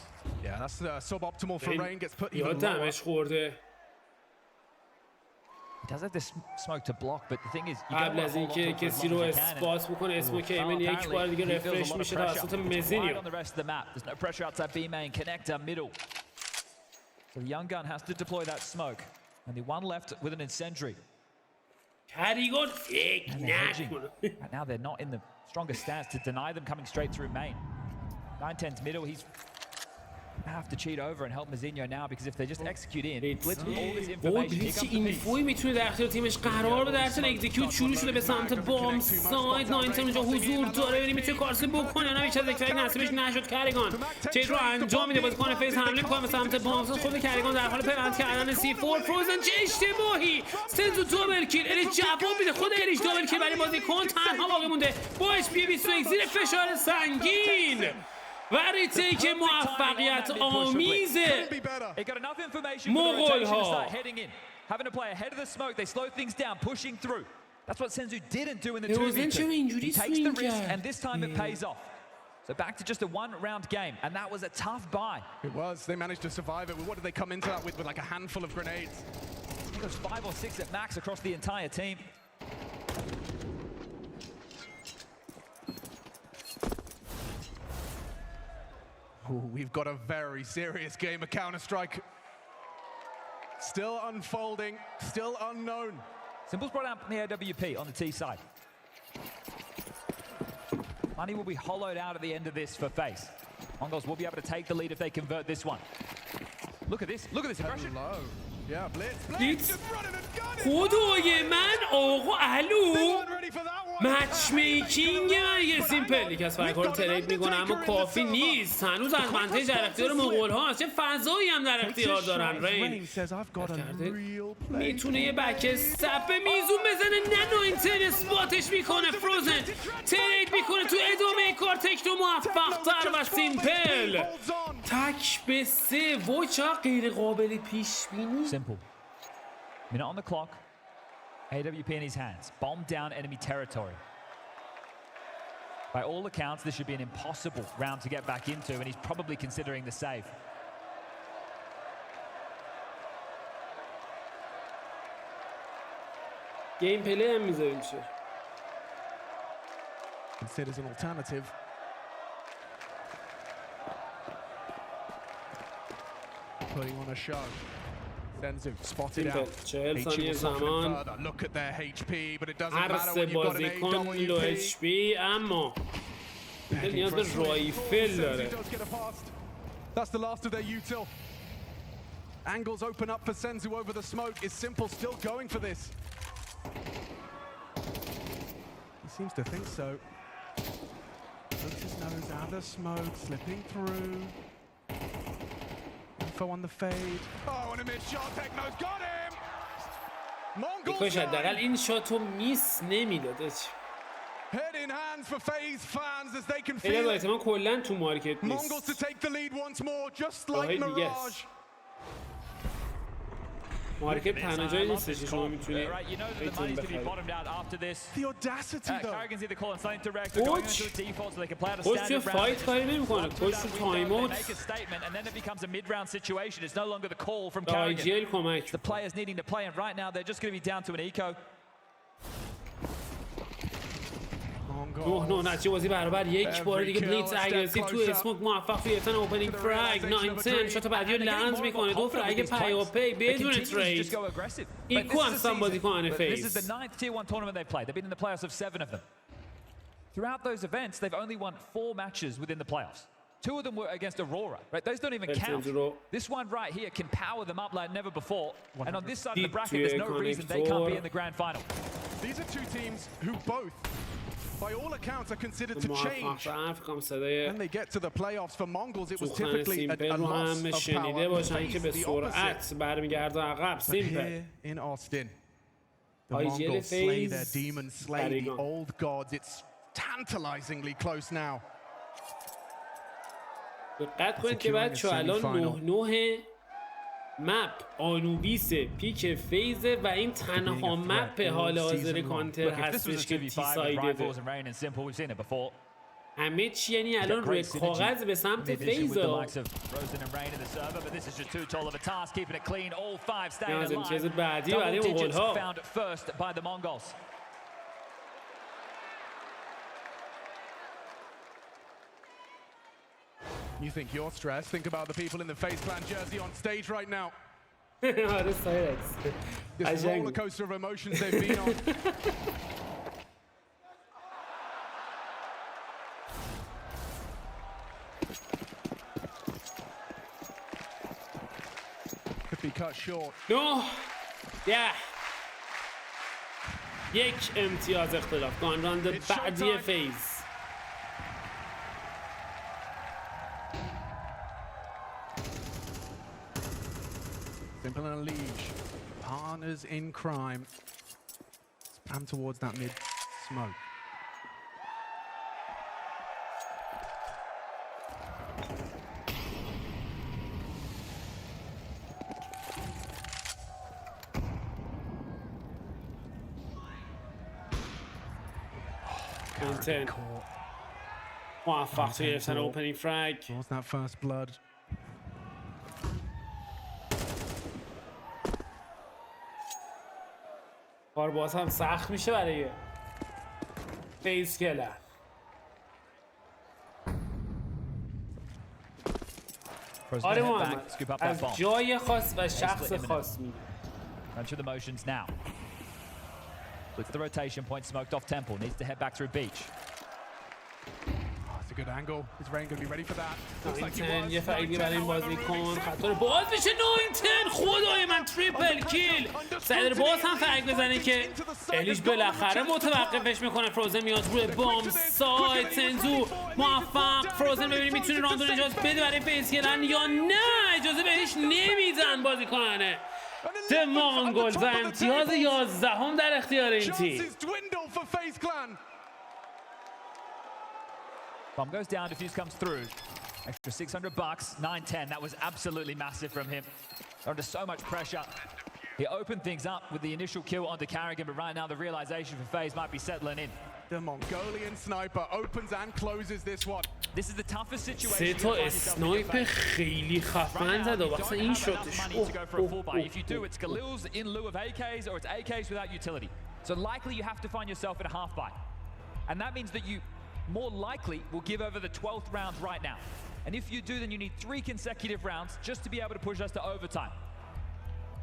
Yeah, that's suboptimal for Rain. Gets put even یا lower. دمش خورده. He does have this smoke to block, but the thing is, you don't قبل want از to hold on to اینکه it for as کسی long رو as you can. اسپات بکنه اسموک ایمن یک بار دیگه رفرش میشه توسط Right مزینیو. on the rest of the map. There's no pressure outside B main, connector, middle. So the young gun has to deploy that smoke. Only one left with an incendiary. کریگان فکر And they're hedging. نکنه. Right now they're not in the strongest stance to deny them coming straight through main. 9-10's middle, he's have to cheat over and help Mzinho now because if they just execute in, blitz with all this information, here بلیتس comes the اینفوی piece. میتونه در اختیار تیمش قرار بده. درصد اکزیکیوت شروع شده به سمت بام ساید. 9 اونجا حضور داره. ببینیم میتونه کارسی بکنه. نه بیش از یک ترک نصیبش نشد. کریگان چیت رو انجام میده. بازیکن فیز حمله میکنه به سمت بام. خود کریگان در حال پرنت کردن C4 فروزن. چه اشتباهی. سنزو دوبل کیل. الیش جواب میده. خود الیش دوبل کیل ولی بازیکن تنها باقی مونده. با اچ پی 21 زیر فشار سنگین. و ریتیک موفقیت آمیزه. They got enough information for the rotation to MongolZ. start heading in. Having to play ahead of the smoke, they slow things down, pushing through. That's what Senzu didn't do in the 2v2. He takes the risk, and this time it pays off. So back to just a one-round game, and that was a tough buy. It was. They managed to survive it. What did they come into that with like a handful of grenades? I think it was 5 or 6 at max across the entire team. Ooh, we've got a very serious game of Counter-Strike. Still unfolding, still unknown. Simple's brought out the AWP on the T side. Money will be hollowed out at the end of this for FaZe. Mongols will be able to take the lead if they convert this one. Look at this aggression. Hello. Yeah, blitz, Blitz. just running and gunning. خدای من آقا الو They weren't ready for that one. مچ میکینگ یه سیمپل یک از فرکار ترید میکنه اما کافی نیست. هنوز از منطقه در اختیار مغول ها چه فضایی هم در اختیار دارن. رین میتونه یه بک استپ میزون بزنه. نه اینتر اسپاتش میکنه. فروزن ترید میکنه تو ادامه کار. تکنو موفق تر و سیمپل تک به 3. وای چقدر غیر قابل پیش بینی. Simple. Minute on the clock. AWP in his hands. Bomb down enemy territory. By all accounts, this should be an impossible round to get back into, and he's probably considering the save. گیم پلی هم میذاریم چه. Considers an alternative. Putting on a show. Senzu spotted out. 40 HE ثانیه will soften it زمان. further. Look at their HP, but it doesn't هر matter سه when you've got an بازیکن لو اچ AWP. پی اما نیاز به رایفل داره. Senzu does get a fast. That's the last of their util. Angles open up for Senzu over the smoke. Is Simple still going for this? He seems to think so. Looks his nose out of the smoke, slipping through. Info on the fade. Oh, and a missed shot. Techno's got him! میکاش حداقل MongolZ! این شاتو میس نمیداد. Head in hands for FaZe fans as they can خیلی از feel it. آیتما کلا تو مارکت MongolZ to نیست. take the lead once more, just like Right, yes. Mirage. مارکه تنها جایی نیستش که شما میتونید Right, you know that the بهتون money's going to be بخرید. bottomed out after this. The audacity though. Carrigan's either calling something direct or going into a default so they can play out a کوچ توی standard round. فایت کاری نمیکنه. کوچ تو تایم They اوت make a statement and then it becomes a mid-round situation. It's no longer the call from به Carrigan. IGL کمک The players needing to play, and right now they're just going to be down to an eco. MongolZ. نه نتیجه بازی برابر یک بار دیگه بلیتز اگریسیو تو اسموک موفق توی اتن اوپنینگ فرگ 9-10 شات بعدی رو لنز میکنه دو فرگ پیاپی بدون ترید ایکو هستن بازیکن This فیز is the 9th Tier 1 tournament they've played. They've been in the playoffs of 7 of them. Throughout those events, they've only won 4 matches within the playoffs. 2 of them were against Aurora, right? Those don't even count. This one right here can power them up like never before. And on this side of the bracket, there's no reason they can't be in the grand final. These are two teams who both, by all accounts, are considered to change. When they get to the playoffs for MongolZ, it was typically a loss of power. The opposite. But here in Austin, the Mongols slay their demons, slay the old gods. It's tantalizingly close now. دقت کنید که بچه الان 9 مپ آنوبیس پیک فیزه و این تنها مپ حال حاضر کانتر هستش که تی سایده همه چی یعنی الان روی کاغذ به سمت فیزه از امتیاز بعدی برای مغول‌ها You think you're stressed? Think about the people in the FaZe Clan jersey on stage right now. آره سایرکس This roller coaster of emotions they've been on. Could be cut short. 9 یک امتیاز اختلاف گانراند بعدی فیز Simple and Liege, partners in crime. Spam towards that mid smoke. موفق توی گرفتن اوپنینگ فرگ What's that first blood? کار باز هم سخت میشه برای فیز کلر آره محمد از جای خاص و شخص خاص میگه Run through the motions now. Looks the rotation point smoked off Temple. Needs to head back through Beach. Oh, it's a good angle. Is Rain going to be ready for that? Looks like he 9-10 was. یه فرقی برای این بازی کن خطار باز میشه 9-10 خدای من تریپل کیل سایدر باز هم فرق بزنه که الیش بالاخره متوقفش میکنه فروزن میاد روی بام ساید سنزو موفق فروزن ببینیم میتونه راند رو نجات بده برای فیز کلن یا نه اجازه بهش نمیدن بازی کنه مونگولز و امتیاز 11 هم در اختیار این تیم Bomb goes down, defuse comes through. Extra $600, 9-10. That was absolutely massive from him. They're under so much pressure. He opened things up with the initial kill onto Carrigan, but right now the realization for FaZe might be settling in. The Mongolian sniper opens and closes this one. This is the toughest situation. سه تا اسنایپ خیلی خفن زد و واسه این شاتش If you do, it's Galil's in lieu of AKs or it's AKs without utility. So likely you have to find yourself in a half buy. And that means that you more likely will give over the 12th round right now. And if you do, then you need 3 consecutive rounds just to be able to push us to overtime.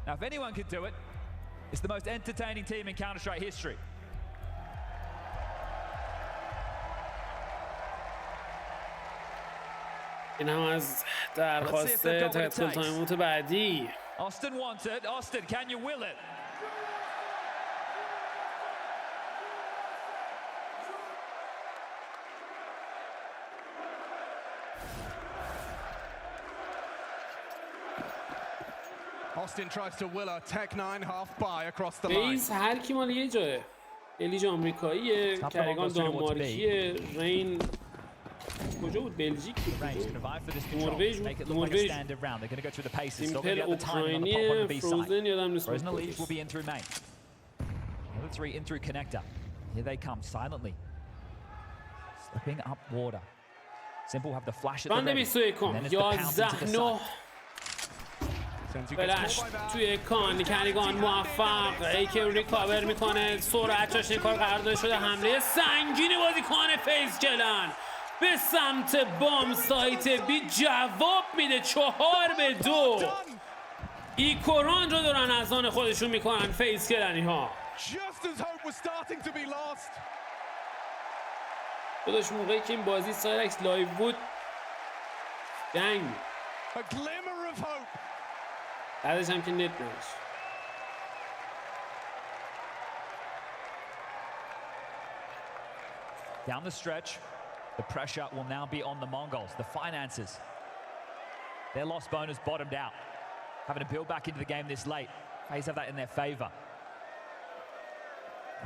Now, if anyone could do it, it's the most entertaining team in Counter-Strike history. این هم از درخواست تایتل تایموت بعدی Austin wants it. Austin, can you will it? Austin tries to will a Tech 9 half buy across the line. فیز هر کی مال یه جایه الیج آمریکاییه کریگان دانمارکیه رین کجا بود؟ بلژیک بود. Range going to vie for this control. نروژ Make it بود. look like a نروژ. standard round. They're going to go through the paces. Still سیمپل going to have the timing on the top one اوکراینی to B فروزن side. یادم نیست. Frozen Elite will be in through main. Another three in through connector. Here they come silently. Slipping up water. Simple have the flash at the راند ready. 21 And then it's the pounce into the 11-9 side. فلش توی کان کنیگان موفق ایکیوری کاور میکنه سرعتش این کار قرار داده شده حمله سنگینی بازیکن فیز کلن به سمت بام سایت بی جواب میده 4-2 ایکوران رو دارن از آن خودشون میکنن فیز کلنی ها Just as hope was starting to be lost. داداش موقعی که این بازی سایرکس لایو بود دنگ A glimmer of hope. بعدش هم که نت نداشت Down the stretch, the pressure will now be on the Mongols. The finances, their lost bonus bottomed out. Having to build back into the game this late. FaZe have that in their favor.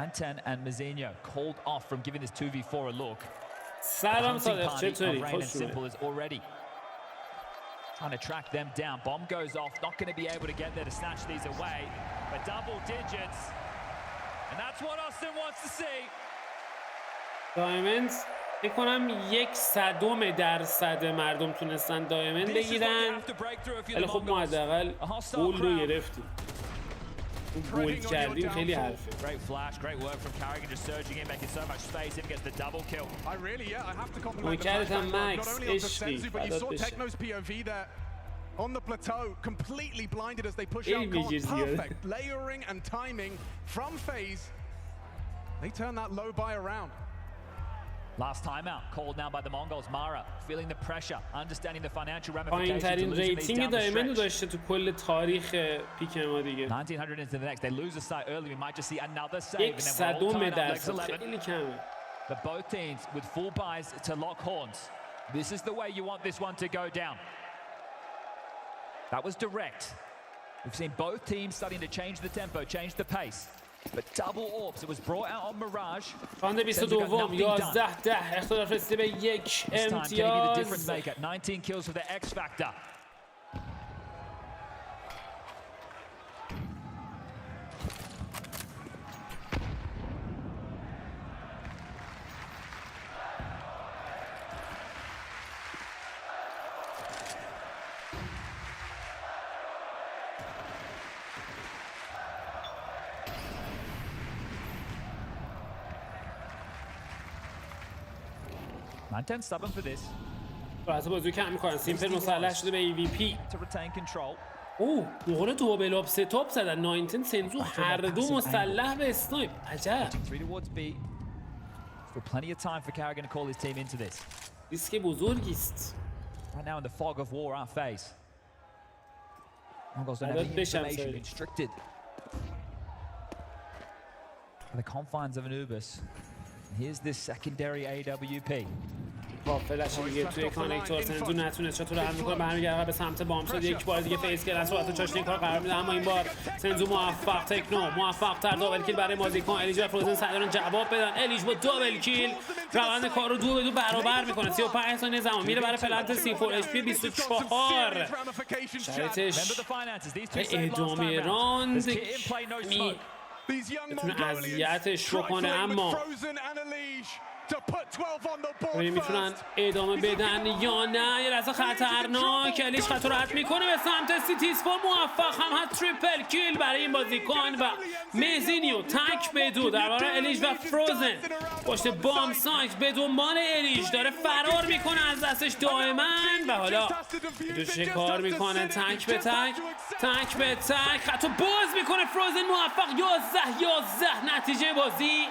Anten and Mazinho called off from giving this 2v4 a look. سلام Hunting صادق party چطوری؟ of Rain and خوش Simple اومدی. is already trying to track them down. Bomb goes off, not going to be able to get there to snatch these away. But double digits, and that's what Austin wants to see. دایمنز فکر کنم 1/100% مردم تونستن دایمند بگیرن ولی خب ما حداقل گول رو گرفتیم اون گول کردیم خیلی حرفه Great flash, great work from Carrigan, just surging in, making so much space. Even gets the double kill. I really, I have to compliment the نوکرت هم flashback, مکس not only onto عشقی Senzu, but you فدات saw بشه Techno's POV there on the plateau, completely blinded as they push خیلی out. میجر زیاده. Perfect layering and timing from FaZe. They turn that low buy around. Last timeout called now by the Mongols. Mara feeling the pressure, understanding the financial پایین ramifications of ترین losing these ریتینگ down the دایمند رو stretch. داشته تو کل تاریخ پیک ما دیگه 1900 into the next. They lose a site early. We might just see another save. And then we're all 1/100 tied up. Legs 11. خیلی کمه But both teams with full buys to lock horns. This is the way you want this one to go down. That was direct. We've seen both teams starting to change the tempo, change the pace. But double orbs, it was brought out on Mirage. راند 22 11-10 اختلاف رسیده به یک This time, can he be the difference امتیاز maker? 19 kills for the X Factor. Manten stubborn for this سرعت بازی کم میکنن سیمپل مسلح شده به EVP to retain control. اوه موقع دوبل آپ ستاپ زدن 19 سنزو هر دو مسلح به اسنایپ عجب 3 towards B. Still plenty of time for Carrigan to call his team into this. ریسک بزرگی است Right now in the fog of war, our FaZe. Mongols don't have That any bishop information, side. constricted by the confines of Anubis. And here's this secondary AWP. با فلش دیگه توی کانکتور سنزو نتونست شاتو رو حل میکنه برمیگرده به سمت بام شد یک بار دیگه فیس کردن سرعت چاشنی کار قرار میده اما این بار سنزو موفق تکنو موفق تر دابل کیل برای بازیکن الیج و فروزن سعی دارن جواب بدن الیج با دابل کیل روند کار رو 2 به 2 برابر میکنه 35 ثانیه زمان میره برای پلنت C4 HP 24 شرایطش ادامه راند میتونه اذیتش بکنه اما ببینیم میتونن ادامه بدن یا نه یه لحظه خطرناک الیش خط رو رد میکنه به سمت سیتیسفا موفق هم هست تریپل کیل برای این بازیکن و مزینیو تک به 2 در برابر الیش و فروزن پشت بام سایت به دنبال الیش داره فرار میکنه از دستش دائما و حالا دو شکار میکنه تک به تک خط رو باز میکنه فروزن موفق 11 نتیجه بازی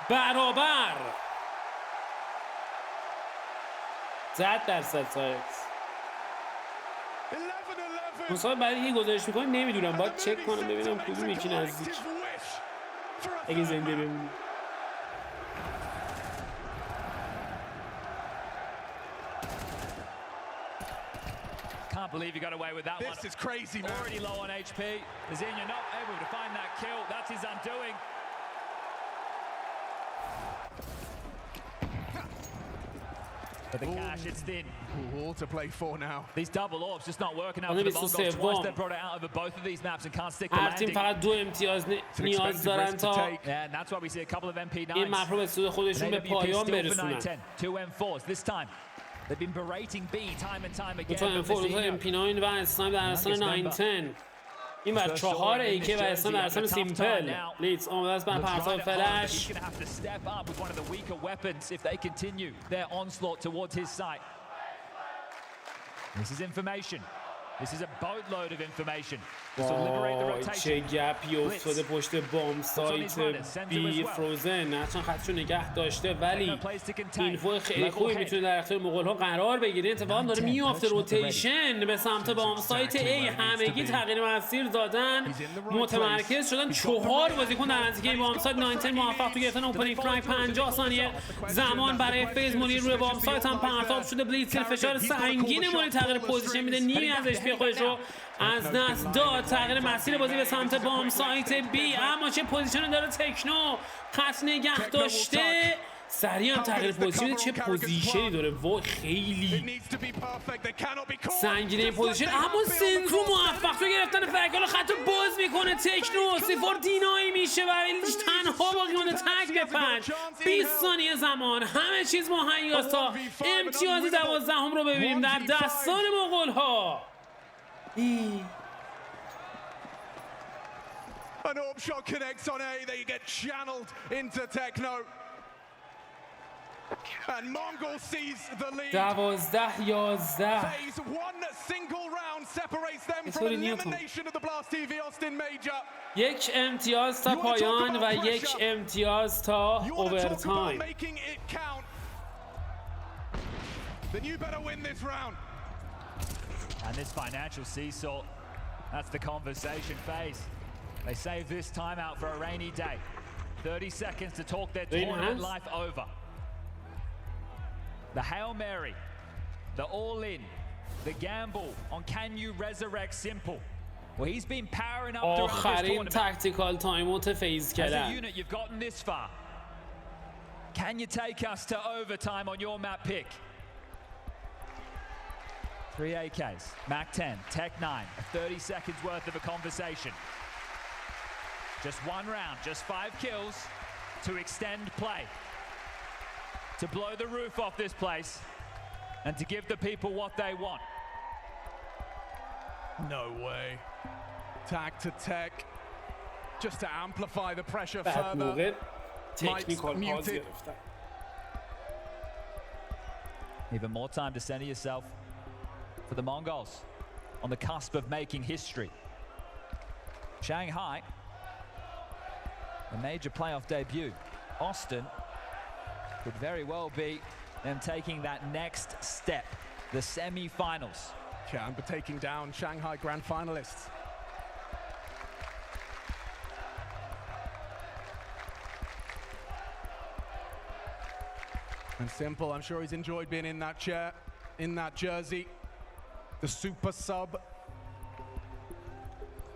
برابر 100% سایکس مسابقه بعدی که گزارش میکنم نمیدونم باید چک کنم ببینم کدوم یکی نزدیک اگه زنده بمونی Can't believe he got away with that one. This is crazy, man. Already low on HP. Mazinho not able to find that kill. That's his undoing. But the cash, it's thin. All to play for now. These double orbs just not working out for the Mongols. Twice they've brought it out over both of these maps and can't stick the هر تیم landing. فقط 2 امتیاز نیاز دارن تا Yeah, and that's why we see a couple of MP9s. این مپ رو به سود خودشون به پایان برسونن. 2 M4s. This time, they've been berating B time and time again. تو M4 و MP9 و اسنایپ در اصلا 910. این بر 4 AK و اسنایپ در اصلا سیمپل. لیتس آمده است بر پرتاب فلش. He's going to have to step up with one of the weaker weapons if they continue their onslaught towards his site. This is information. This is a boatload of information. This will liberate the rotation. چه گپی افتاده پشت بام سایت بی فروزن. هرچند خطشو نگه داشته ولی اینفو خیلی خوبی میتونه در اختیار مغول‌ها قرار بگیره. اتفاقا داره میافته روتیشن به سمت بام سایت A. همگی تغییر مسیر دادن، متمرکز شدن. 4 بازیکن در نزدیکی بام سایت 19 موفق تو گرفتن اوپنینگ فرانک. 50 ثانیه زمان برای فیز. مونیر روی بام سایت هم پرتاب شده. بلیتزر فشار سنگین مونیر تغییر پوزیشن میده. نیمی از HP خودش رو از دست داد. تغییر مسیر بازی به سمت بام سایت بی. اما چه پوزیشنی داره تکنو، خط نگه داشته. سریع هم تغییر پوزیشن. چه پوزیشنی داره، وای خیلی سنگینه این پوزیشن. اما سنتو موفق تو گرفتن فرکال خط رو باز میکنه. تکنو سیفور دینایی میشه و تنها باقی مونده. تک به 5. 20 ثانیه زمان، همه چیز مهیاست تا امتیاز 12 رو ببینیم در دستان مغول‌ها. An orb shot connects on A. They get channeled into Techno. And Mongol sees the lead. 12-11. FaZe, one single round separates them from elimination of the Blast TV Austin Major. یک امتیاز تا پایان و یک امتیاز تا اوورتایم. Making it count. Then you better win this round. And this financial seesaw, that's the conversation phase. They save this timeout for a rainy day. 30 seconds to talk their tournament life over. The Hail Mary, the all-in, the gamble on can you resurrect Simple. Well, he's been powering up throughout this آخرین tournament. تاکتیکال تایموت فیز As a کردن. unit, you've gotten this far. Can you take us to overtime on your map pick? 3 AKs, Mac 10, Tech 9, 30 seconds worth of a conversation. Just one round, just 5 kills to extend play. To blow the roof off this place and to give the people what they want. No way. Tag to Tech. Just to amplify the pressure further. موقع تکنیکال پاز گرفتن. Even more time to center yourself for the Mongols on the cusp of making history. Shanghai, a major playoff debut. Austin could very well be them taking that next step, the semi-finals. Yeah, and taking down Shanghai grand finalists. And Simple, I'm sure he's enjoyed being in that chair, in that jersey. The super sub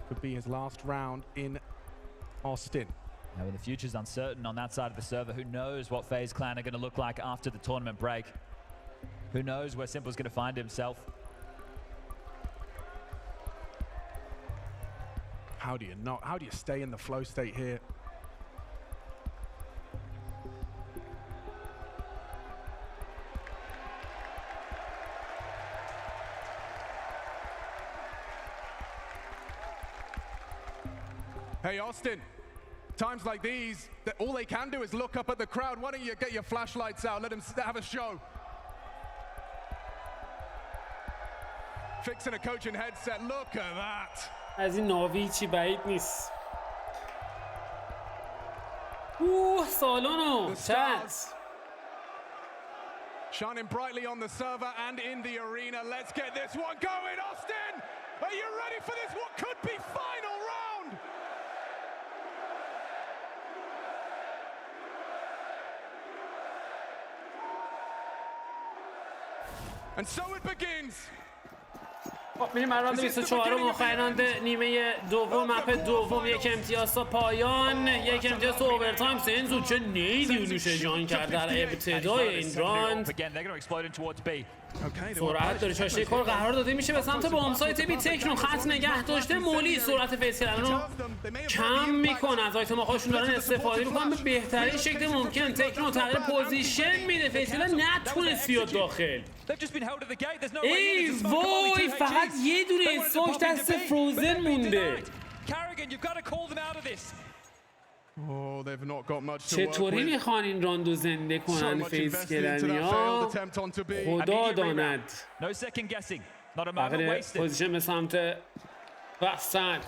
could be his last round in Austin. Now, when the future's uncertain on that side of the server, who knows what FaZe Clan are going to look like after the tournament break? Who knows where Simple's going to find himself? How do you stay in the flow state here? Hey, Austin. Times like these, all they can do is look up at the crowd. Why don't you get your flashlights out, let them have a show. Fixing a coaching headset, look at that. از این ناوی چی بعید نیست. سالونو چت. Shining brightly on the server and in the arena. Let's get this one going, Austin. Are you ready for this? What could be final round? And so it begins. میریم برای راند 24 آخرین راند نیمه دوم مپ دوم. یک امتیاز تا پایان، یک امتیاز تو اوورتایم. سنزو چه نیدی اونوش جان کرد در ابتدای این راند. سرعت داره، شاشه کار قرار داده میشه به سمت بامسایت بی تکنو. خط نگه داشته مولی سرعت فیس کردن رو کم میکنه، از آیتم هاشون دارن استفاده میکنن به بهترین شکل ممکن. تکنو تغییر پوزیشن میده، فیس کردن نتونست بیاد داخل. ای وای، فقط یه دونه اسموک دست فروزن مونده. چطوری میخوان این راندو زنده کنن فیس کلنیا؟ خدا داند. بقیه پوزیشن به سمت وسط.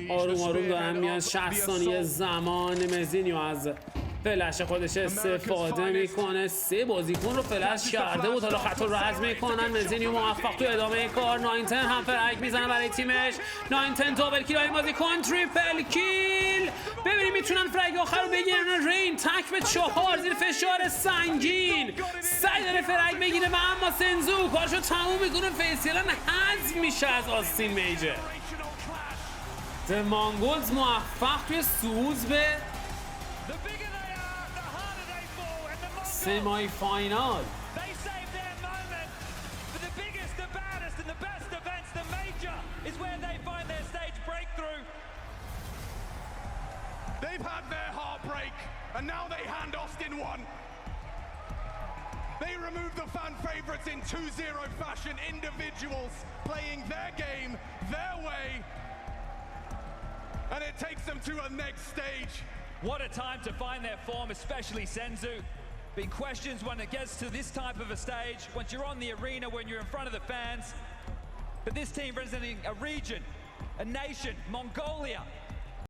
آروم آروم دارن میان. 60 ثانیه زمان. مزینیو از فلش خودش استفاده میکنه. 3 بازیکن رو فلش کرده بود، حالا خطا رو حذف میکنن. مزینیو موفق تو ادامه کار. 19 هم فرق میزنه برای تیمش. 19 دابل کیل های بازیکن، تریپل کیل. ببینیم میتونن فرق آخر رو بگیرن. رین تک به 4 زیر فشار سنگین. سعی داره فرق بگیره و اما سنزو کارشو تموم میکنه. فیسیلن حذف میشه از آستین میجر. مانگولز موفق توی سوز به سیمای فاینال. They've had their heartbreak, and now they hand Austin one. They remove the fan favorites in 2-0 fashion. Individuals playing their game, their way, and it takes them to a next stage. What a time to find their form, especially Senzu. Been questions when it gets to this type of a stage, once you're on the arena, when you're in front of the fans. But this team representing a region, a nation, Mongolia,